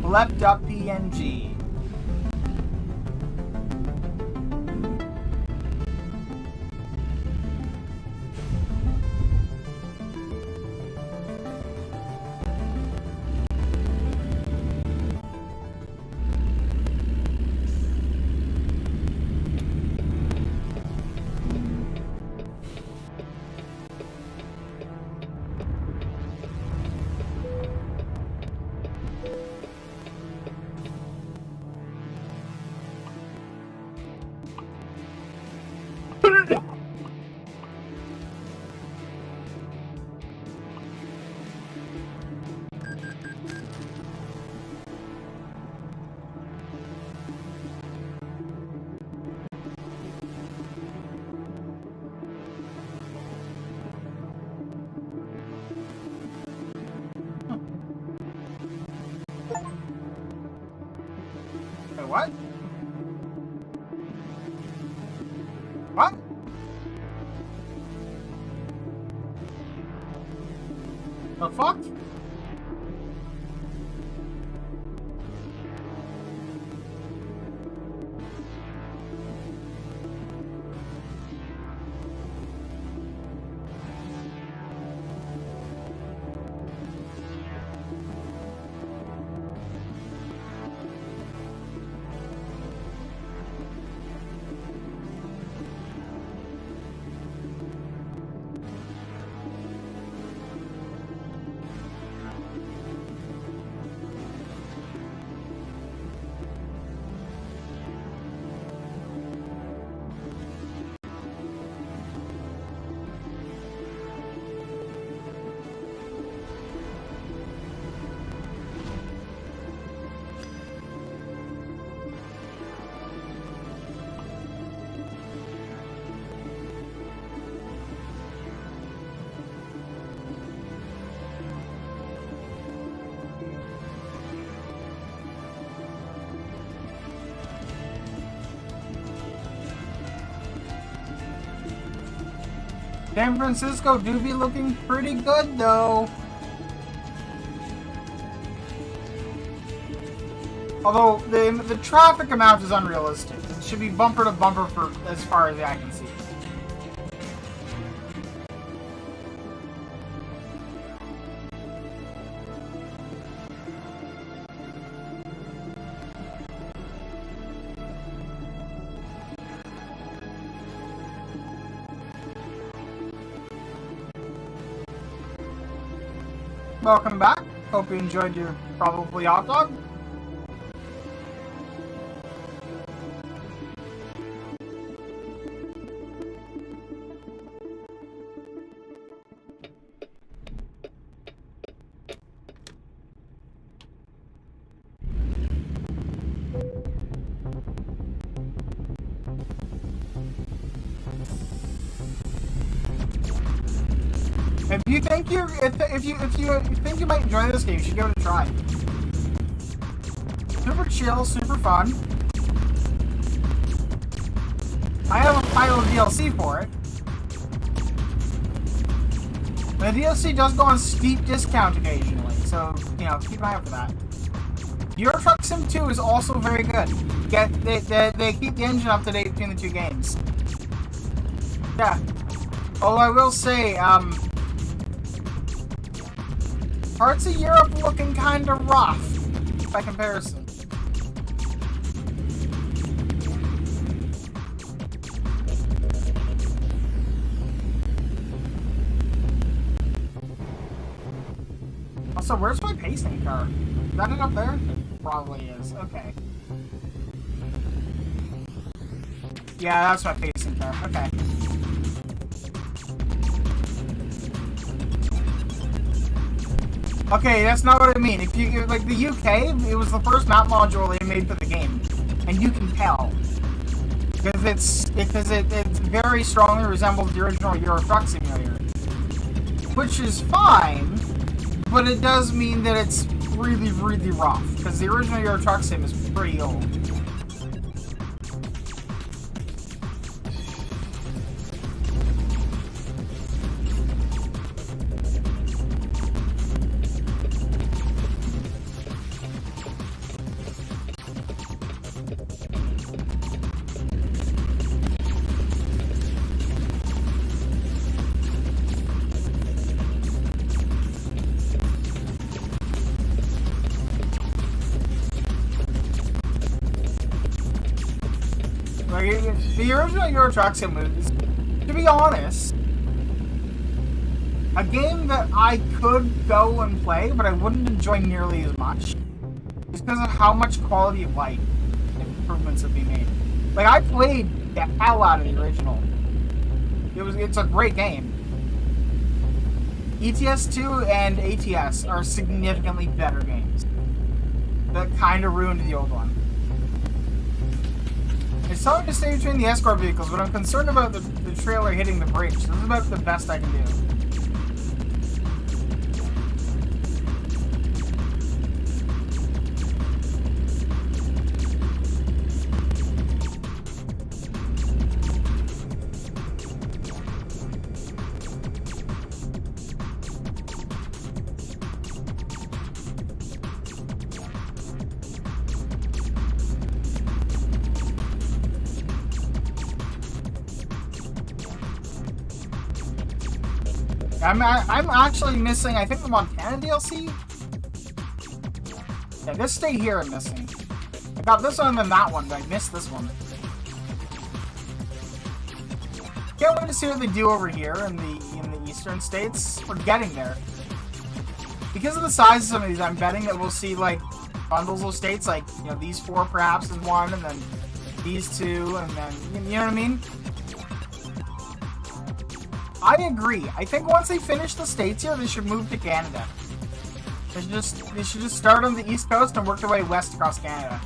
Lep.png. Wait, what? What? The fuck? San Francisco do be looking pretty good, though. Although, the traffic amount is unrealistic. It should be bumper to bumper for as far as I can see. Welcome back. Hope you enjoyed your probably hot dog. If you think you might enjoy this game, you should give it a try. Super chill, super fun. I have a pile of DLC for it. The DLC does go on steep discount occasionally, so you know, keep an eye out for that. Euro Truck Sim 2 is also very good. They keep the engine up to date between the two games. Yeah. Although I will say, parts of Europe looking kinda rough, by comparison. Also, where's my pacing car? Is that it up there? It probably is. Okay. Yeah, that's my pacing car. Okay. Okay, that's not what I mean. If you like the UK, it was the first map module they made for the game, and you can tell because it very strongly resembles the original Euro Truck Simulator, which is fine, but it does mean that it's really, really rough because the original Euro Truck Sim is pretty old. The original Euro Truck Sim was, to be honest, a game that I could go and play, but I wouldn't enjoy nearly as much. Just because of how much quality of life improvements have been made. Like, I played the hell out of the original. It's a great game. ETS2 and ATS are significantly better games. That kind of ruined the old one. It's hard to stay between the escort vehicles, but I'm concerned about the trailer hitting the bridge. This is about the best I can do. I'm actually missing, I think, the Montana DLC? Yeah, this state here I'm missing. I got this one and then that one, but I missed this one. Can't wait to see what they do over here in the eastern states. We're getting there. Because of the size of some of these, I'm betting that we'll see, like, bundles of states, like, you know, these 4 perhaps is one, and then these 2, and then, you know what I mean? I agree. I think once they finish the states here, they should move to Canada. They should just start on the East Coast and work their way west across Canada.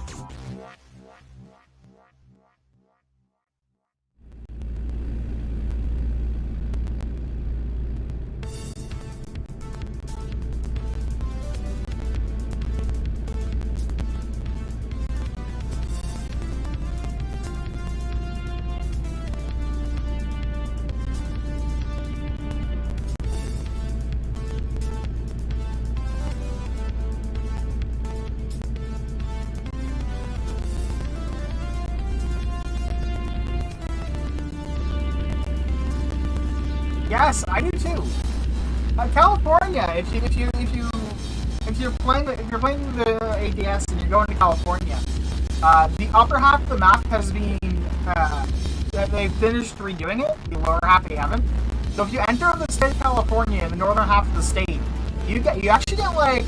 Yes, I do too. California, if you're playing the ADS and you're going to California, the upper half of the map has been they've finished redoing it. The lower half they haven't. So if you enter the state of California in the northern half of the state, you actually get like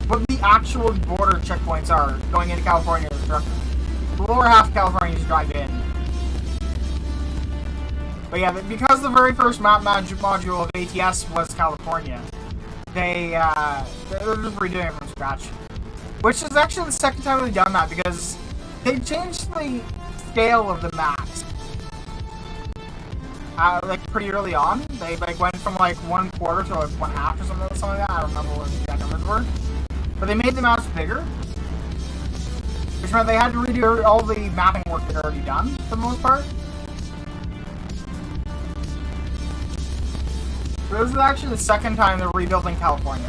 what the actual border checkpoints are going into California. The lower half of California you just drive in. But yeah, because the very first map module of ATS was California, they're just redoing it from scratch. Which is actually the second time they've done that, because they changed the scale of the maps. Like pretty early on, they like went from like 1/4 to like 1/2 or something like that. I don't remember what the exact numbers were, but they made the maps bigger, which meant they had to redo all the mapping work they'd already done for the most part. So this is actually the second time they're rebuilding California.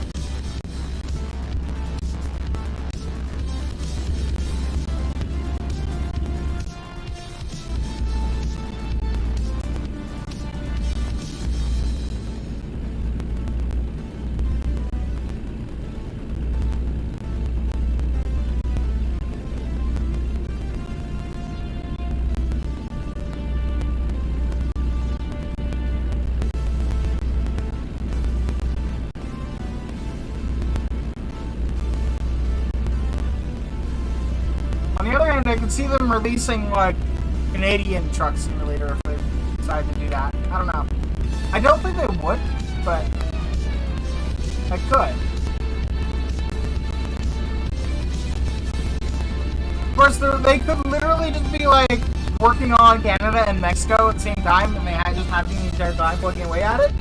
I can see them releasing, like, Canadian Truck Simulator if they decide to do that. I don't know. I don't think they would, but they could. Of course, they could literally just be, like, working on Canada and Mexico at the same time, and they just having the entire time plugging away at it.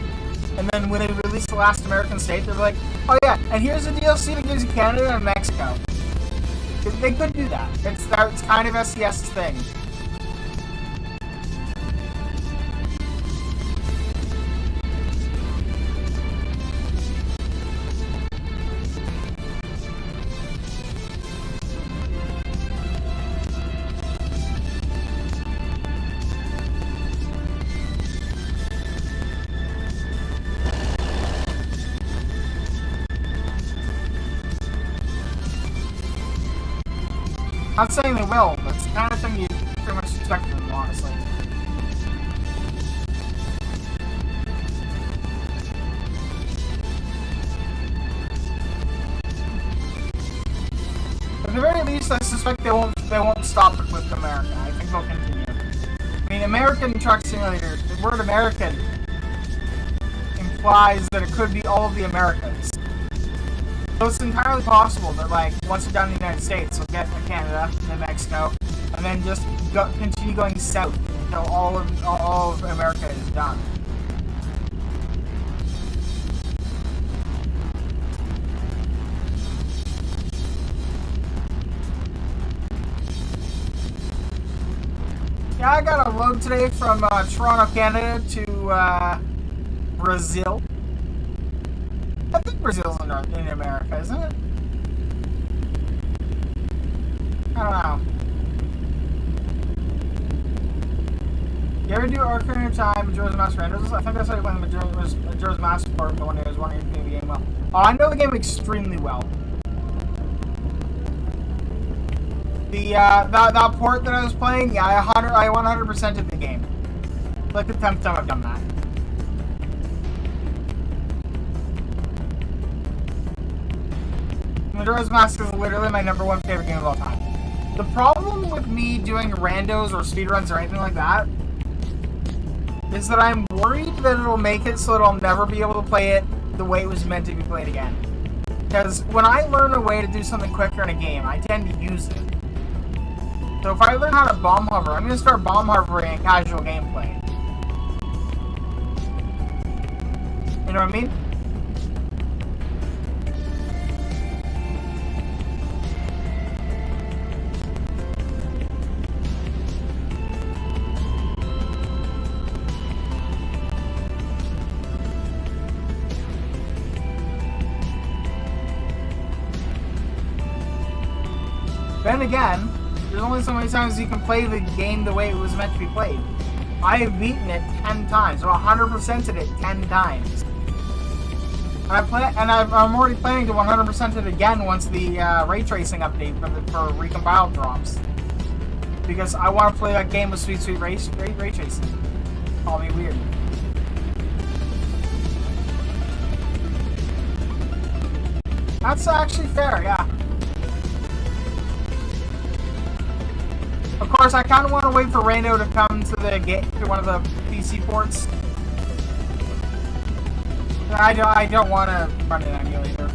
And then when they release the last American state, they're like, oh yeah, and here's a DLC that gives you Canada and Mexico. They could do that. It's kind of SCS's thing. Not saying they will, but it's the kind of thing you pretty much expect from them, honestly. At the very least, I suspect they won't stop with America. I think they'll continue. I mean, American Truck Simulator, the word American implies that it could be all of the Americans. So it's entirely possible that, like, once you're done in the United States, you'll get to Canada, then Mexico, and then just continue going south until all of America is done. Yeah, I got a load today from Toronto, Canada to Brazil. I think Brazil's in America, isn't it? I don't know. You ever do Ocarina of Time, Majora's Mask Randos? I think I started playing Majora's Mask for the one I was wondering if you knew the game well. Oh, I know the game extremely well. That port that I was playing, yeah, I 100%ed the game. Like the 10th time I've done that. Majora's Mask is literally my #1 favorite game of all time. The problem with me doing randos or speedruns or anything like that is that I'm worried that it'll make it so that I'll never be able to play it the way it was meant to be played again. Because when I learn a way to do something quicker in a game, I tend to use it. So if I learn how to bomb hover, I'm going to start bomb hovering in casual gameplay. You know what I mean? Then again, there's only so many times you can play the game the way it was meant to be played. I have beaten it 10 times, or 100%ed it 10 times. And I'm already planning to 100% it again once the ray tracing update for recompiled drops. Because I want to play that game with sweet ray tracing. Call me weird. That's actually fair, yeah. Of course, I kind of want to wait for Rando to come to one of the PC ports. I don't want to run an emulator.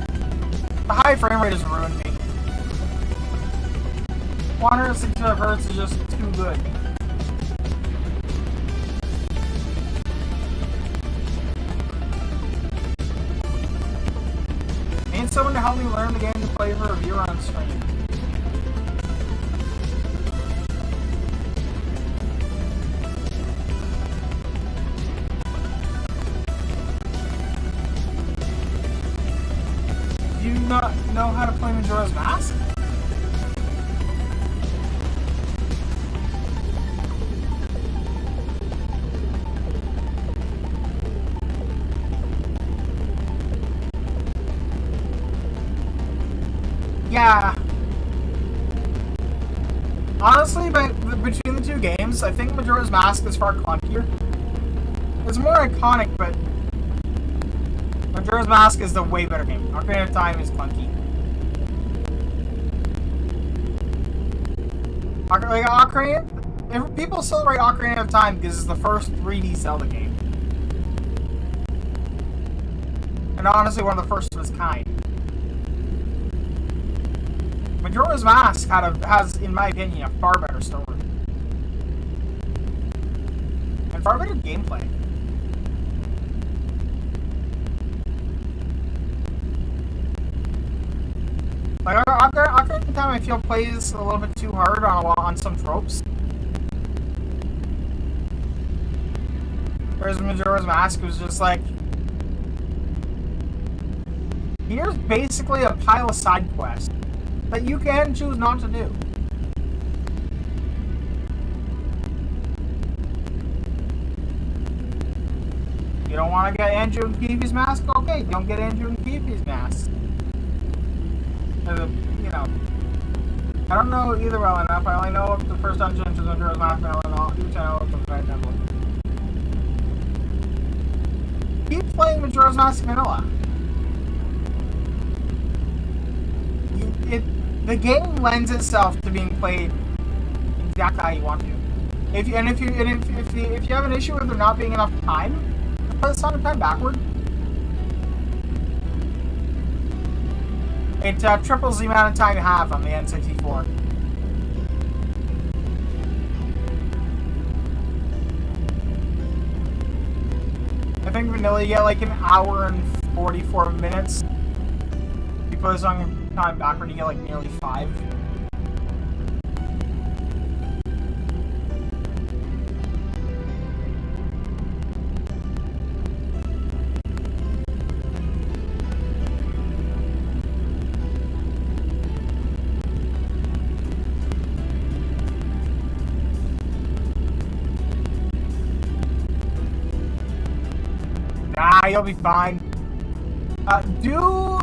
The high frame rate has ruined me. 165 Hz is just too good. I need someone to help me learn the game to play for a viewer on stream. Do you not know how to play Majora's Mask? Yeah. Honestly, between the two games, I think Majora's Mask is far clunkier. It's more iconic, but Majora's Mask is the way better game. Ocarina of Time is clunky. If people celebrate Ocarina of Time because it's the first 3D Zelda game. And honestly, one of the first of its kind. Majora's Mask has, in my opinion, a far better story. And far better gameplay. Like, Ocarina of Time, I feel, plays a little bit too hard on some tropes. Whereas Majora's Mask was just like, here's basically a pile of side quests that you can choose not to do. You don't want to get Andrew and Kiwi's mask? Okay, you don't get Andrew and Kiwi's mask. You know, I don't know either well enough. I only know the first dungeon is Majora's Mask, and I know the right temple. Keep playing Majora's Mask vanilla. The game lends itself to being played exactly how you want to. If you have an issue with there not being enough time, play the Song of Time backward. It triples the amount of time you have on the N64. I think vanilla you get like an hour and 44 minutes. If you play the Song of Time backward, you get like nearly 5. Nah, you'll be fine. Do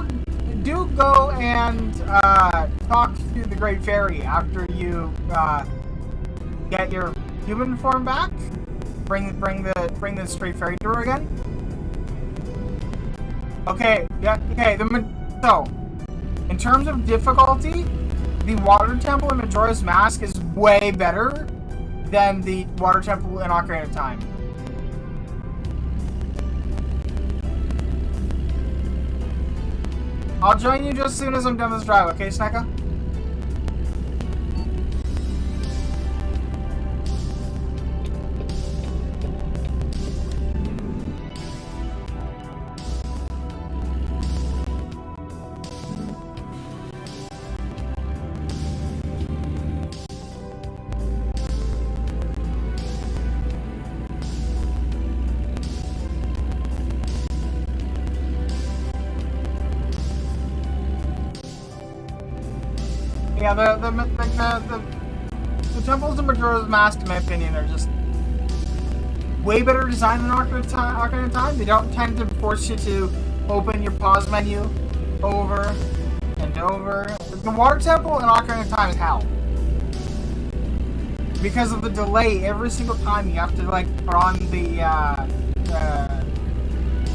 go and talk to the Great Fairy after you get your human form back. Bring the Straight Fairy to her again. Okay, yeah, okay. So, in terms of difficulty, the Water Temple in Majora's Mask is way better than the Water Temple in Ocarina of Time. I'll join you just as soon as I'm done this drive, okay, Snecka? Yeah, the temples in Majora's Mask, in my opinion, are just way better designed than Ocarina of Time. They don't tend to force you to open your pause menu over and over. The Water Temple in Ocarina of Time is hell. Because of the delay, every single time you have to, like, put on the,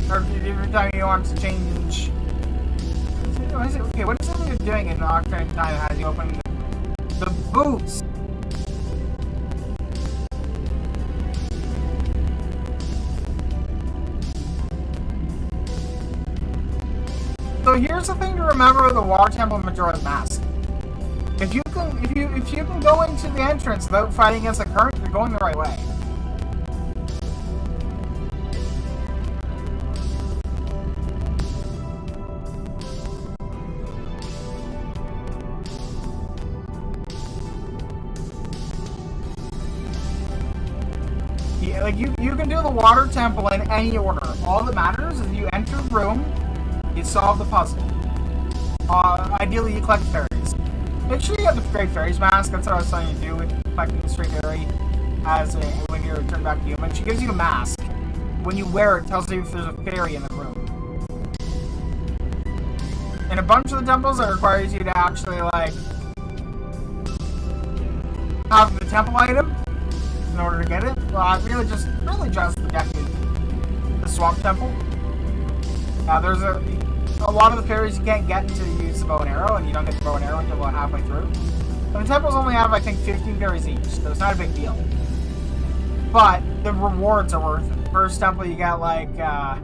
or every time you want to change. Okay, what is it you're doing in Ocarina of Time as you open the boots? So here's the thing to remember with the Water Temple in Majora's Mask. If you can go into the entrance without fighting against the current, you're going the right way. Like, you can do the Water Temple in any order. All that matters is you enter the room, you solve the puzzle. Ideally, you collect fairies. Make sure you have the Great Fairy's Mask. That's what I was telling you to do with collecting the Straight Fairy when you're turned back to human. She gives you a mask. When you wear it, it tells you if there's a fairy in the room. In a bunch of the temples, it requires you to actually, like, have the temple item in order to get it. Well, really just the Swamp Temple. There's a lot of the fairies you can't get until you use the bow and arrow, and you don't get the bow and arrow until about halfway through. And the temples only have, I think, 15 fairies each, so it's not a big deal. But the rewards are worth it. First temple, you get, like, I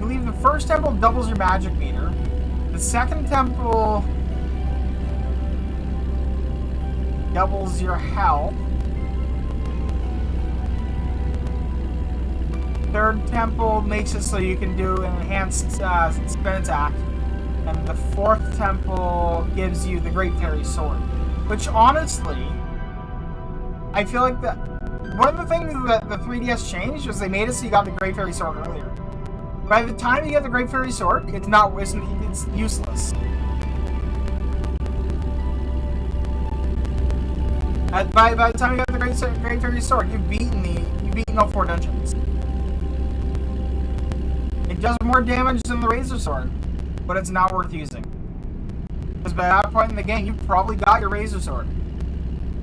believe the first temple doubles your magic meter. The second temple doubles your health. Third temple makes it so you can do an enhanced spin attack. And the fourth temple gives you the Great Fairy Sword. Which, honestly, I feel like that one of the things that the 3DS changed was they made it so you got the Great Fairy Sword earlier. By the time you get the Great Fairy Sword, it's useless. By the time you got the Great Fairy Sword, you've beaten all 4 dungeons. It does more damage than the Razor Sword, but it's not worth using. Because by that point in the game, you've probably got your Razor Sword.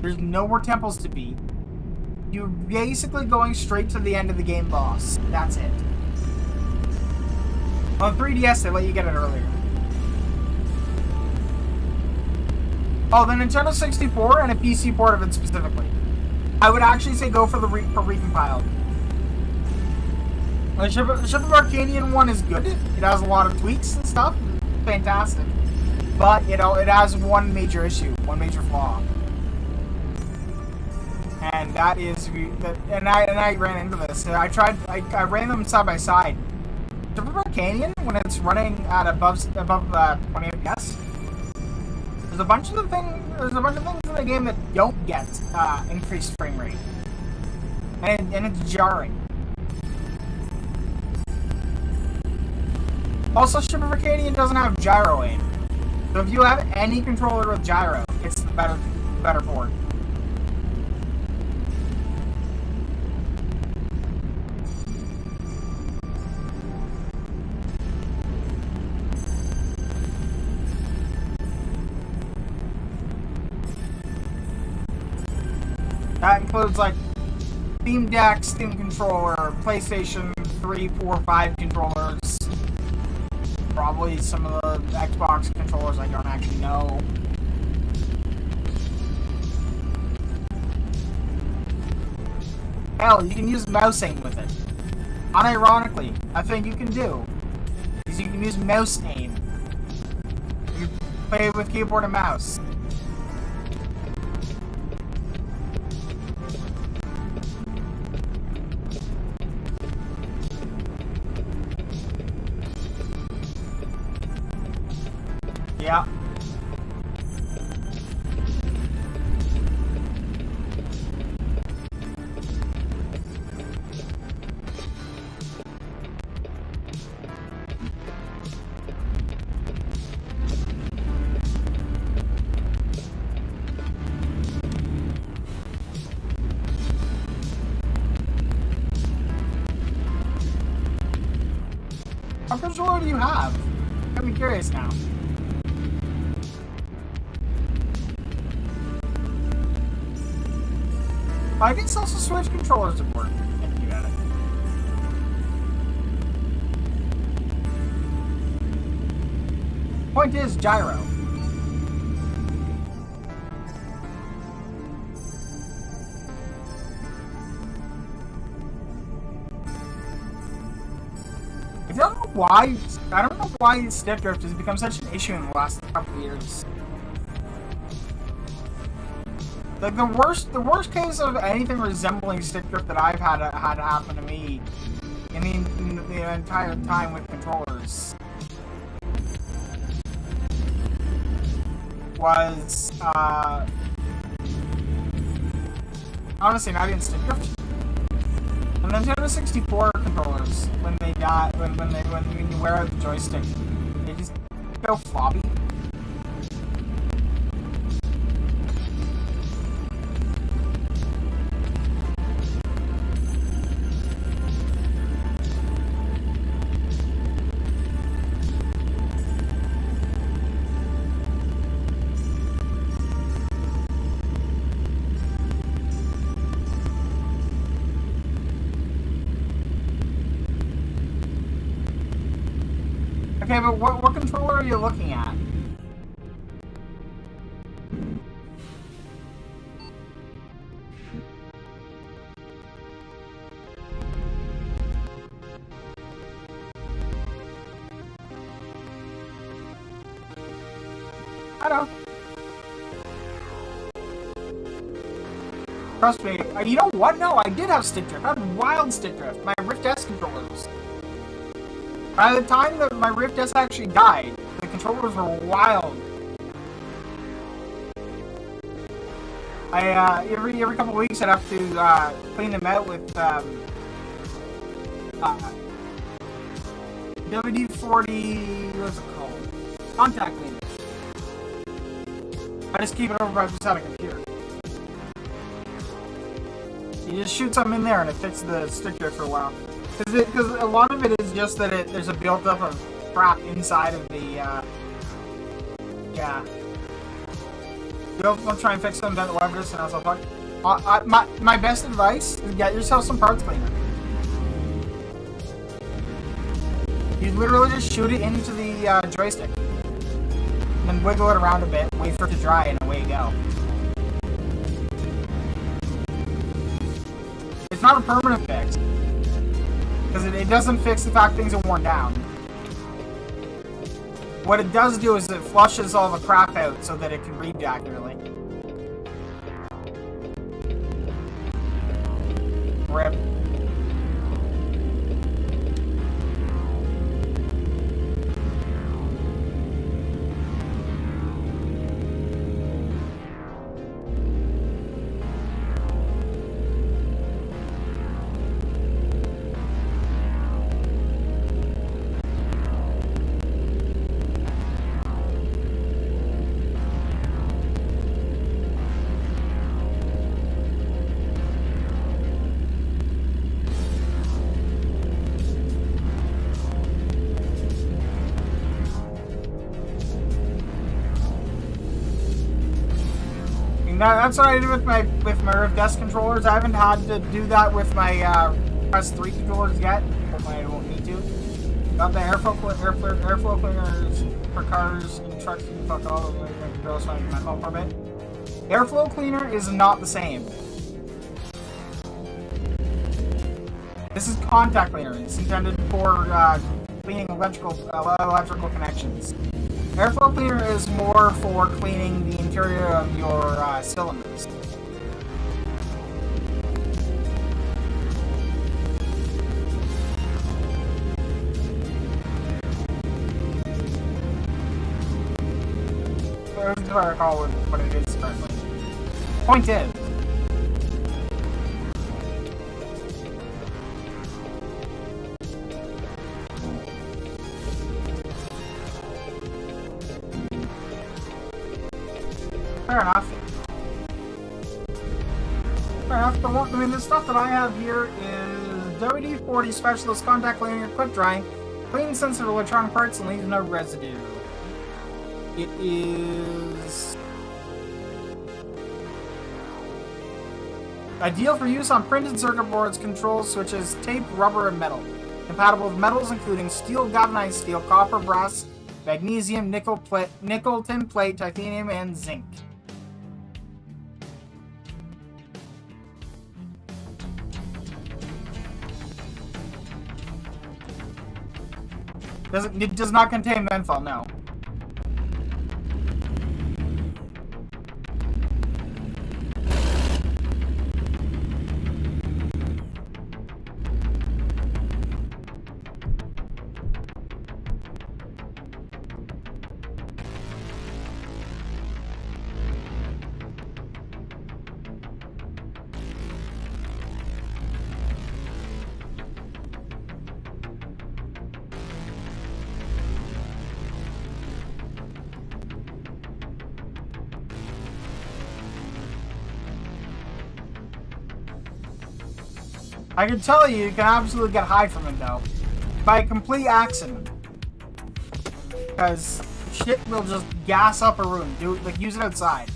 There's no more temples to beat. You're basically going straight to the end of the game boss. That's it. On 3DS, they let you get it earlier. Oh, the Nintendo 64 and a PC port of it specifically. I would actually say go for the recompiled. The Ship of Arcadian one is good. It has a lot of tweaks and stuff. Fantastic. But, you know, it has one major issue, one major flaw. And that is, and I ran into this. I ran them side by side. Ship of Arcadian, when it's running at above 20 FPS, there's a bunch of things in the game that don't get increased frame rate, and it's jarring. Also, Ship of Arcadian doesn't have gyro aim, so if you have any controller with gyro, it's the better port. That includes like Steam Deck, Steam Controller, PlayStation 3, 4, 5 controllers. Probably some of the Xbox controllers I don't actually know. Hell, you can use mouse aim with it. Unironically, a thing you can do is you can use mouse aim. You play with keyboard and mouse. Yeah. What controller do you have? I'm curious now. I guess also Switch controllers would work. Thinking about it. Point is, gyro. I don't know why stick drift has become such an issue in the last couple of years. Like the worst case of anything resembling stick drift that I've had happen to me in the entire time with controllers was honestly not even stick drift. And Nintendo 64 controllers, when they die, when you wear out the joystick, they just go floppy. Okay, but what controller are you looking at? I don't. Trust me. You know what? No, I did have stick drift. I had wild stick drift. My Rift S controllers. By the time that my Rift S actually died, the controllers were wild. Every couple of weeks I'd have to clean them out with WD-40. What's it called? Contact cleaner. I just keep it over by beside a computer. You just shoot something in there and it fixes the stick drift for a while. Because a lot of it is just that there's a build-up of crap inside of the, yeah. I'll try and fix them, then whatever this, and I was like, my best advice is get yourself some parts cleaner. You literally just shoot it into the joystick. And then wiggle it around a bit, wait for it to dry, and away you go. It's not a permanent fix. Because it doesn't fix the fact things are worn down. What it does do is it flushes all the crap out so that it can read accurately. Rip. That's what I did with my Rift S controllers. I haven't had to do that with my S3 controllers yet. Hopefully I won't need to. Got the airflow cleaners for cars and trucks and fuck all of them. So I can my phone for a bit. Airflow cleaner is not the same. This is contact cleaner. It's intended for cleaning electrical connections. Airflow cleaner is more for cleaning the interior of your cylinders. If I recall what it is currently. Point is, fair enough. Fair enough. The stuff that I have here is WD-40 Specialist Contact Cleaner, Quick Drying, cleans sensitive electronic parts and leaves no residue. It is ideal for use on printed circuit boards, controls, switches, tape, rubber, and metal. Compatible with metals including steel, galvanized steel, copper, brass, magnesium, nickel, tin plate, titanium, and zinc. It does not contain menthol, no. I can tell you can absolutely get high from it, though. By a complete accident. Because shit will just gas up a room. Use it outside.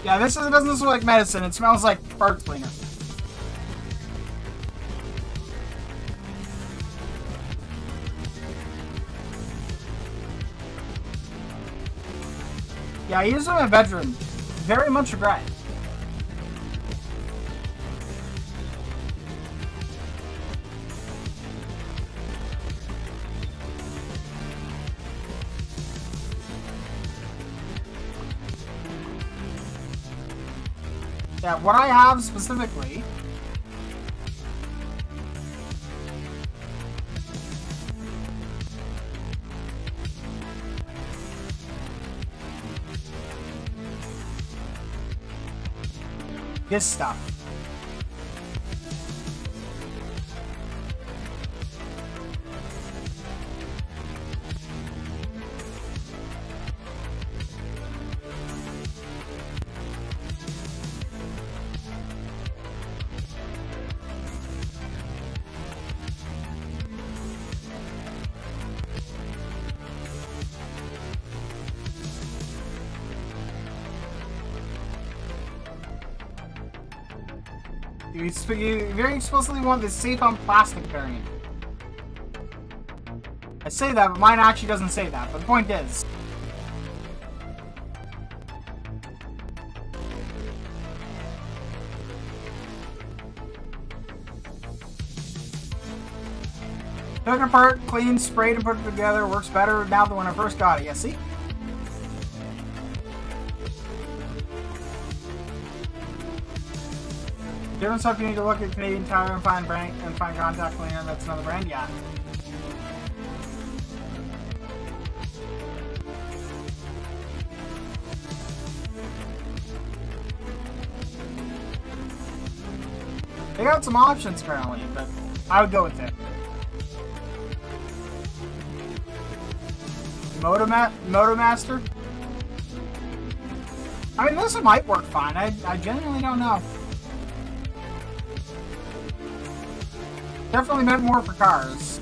Yeah, this doesn't smell like medicine. It smells like fart cleaner. Yeah, I use them in my bedroom. Very much regret. Yeah, what I have specifically this stuff. You very explicitly want the safe on plastic variant. I say that, but mine actually doesn't say that. But the point is, took it apart, cleaned, sprayed, and put it together. Works better now than when I first got it. Yeah, see? Different stuff, you need to look at Canadian Tire and find contact cleaner. That's another brand, yeah. They got some options apparently, but I would go with it. Motomaster? I mean, this might work fine. I genuinely don't know. Definitely meant more for cars.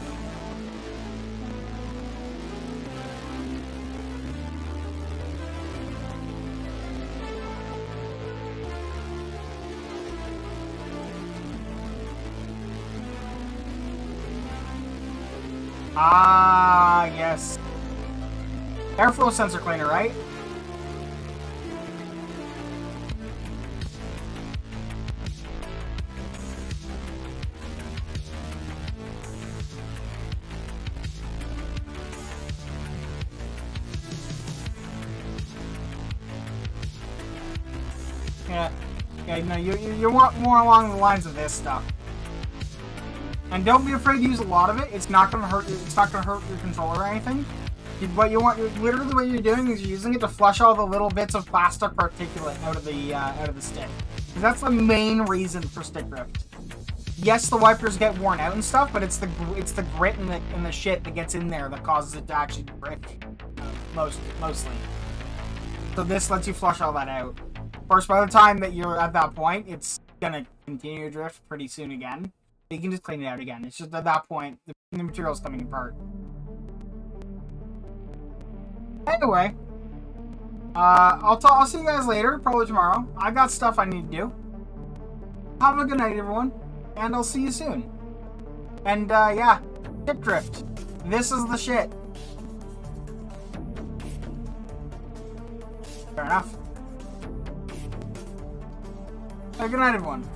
Ah, yes. Airflow sensor cleaner, right? Yeah. Yeah, no, you want more along the lines of this stuff. And don't be afraid to use a lot of it. It's not gonna hurt you. It's not gonna hurt your controller or anything. What you want, literally, what you're doing is you're using it to flush all the little bits of plastic particulate out of the stick. That's the main reason for stick drift. Yes, the wipers get worn out and stuff, but it's the grit and the shit that gets in there that causes it to actually drift. Mostly. So this lets you flush all that out. Of course, by the time that you're at that point, it's gonna continue to drift pretty soon again. You can just clean it out again. It's just at that point, the material's coming apart. Anyway, I'll see you guys later, probably tomorrow. I got stuff I need to do. Have a good night, everyone, and I'll see you soon. And yeah, stick drift. This is the shit. Fair enough. Good night, everyone.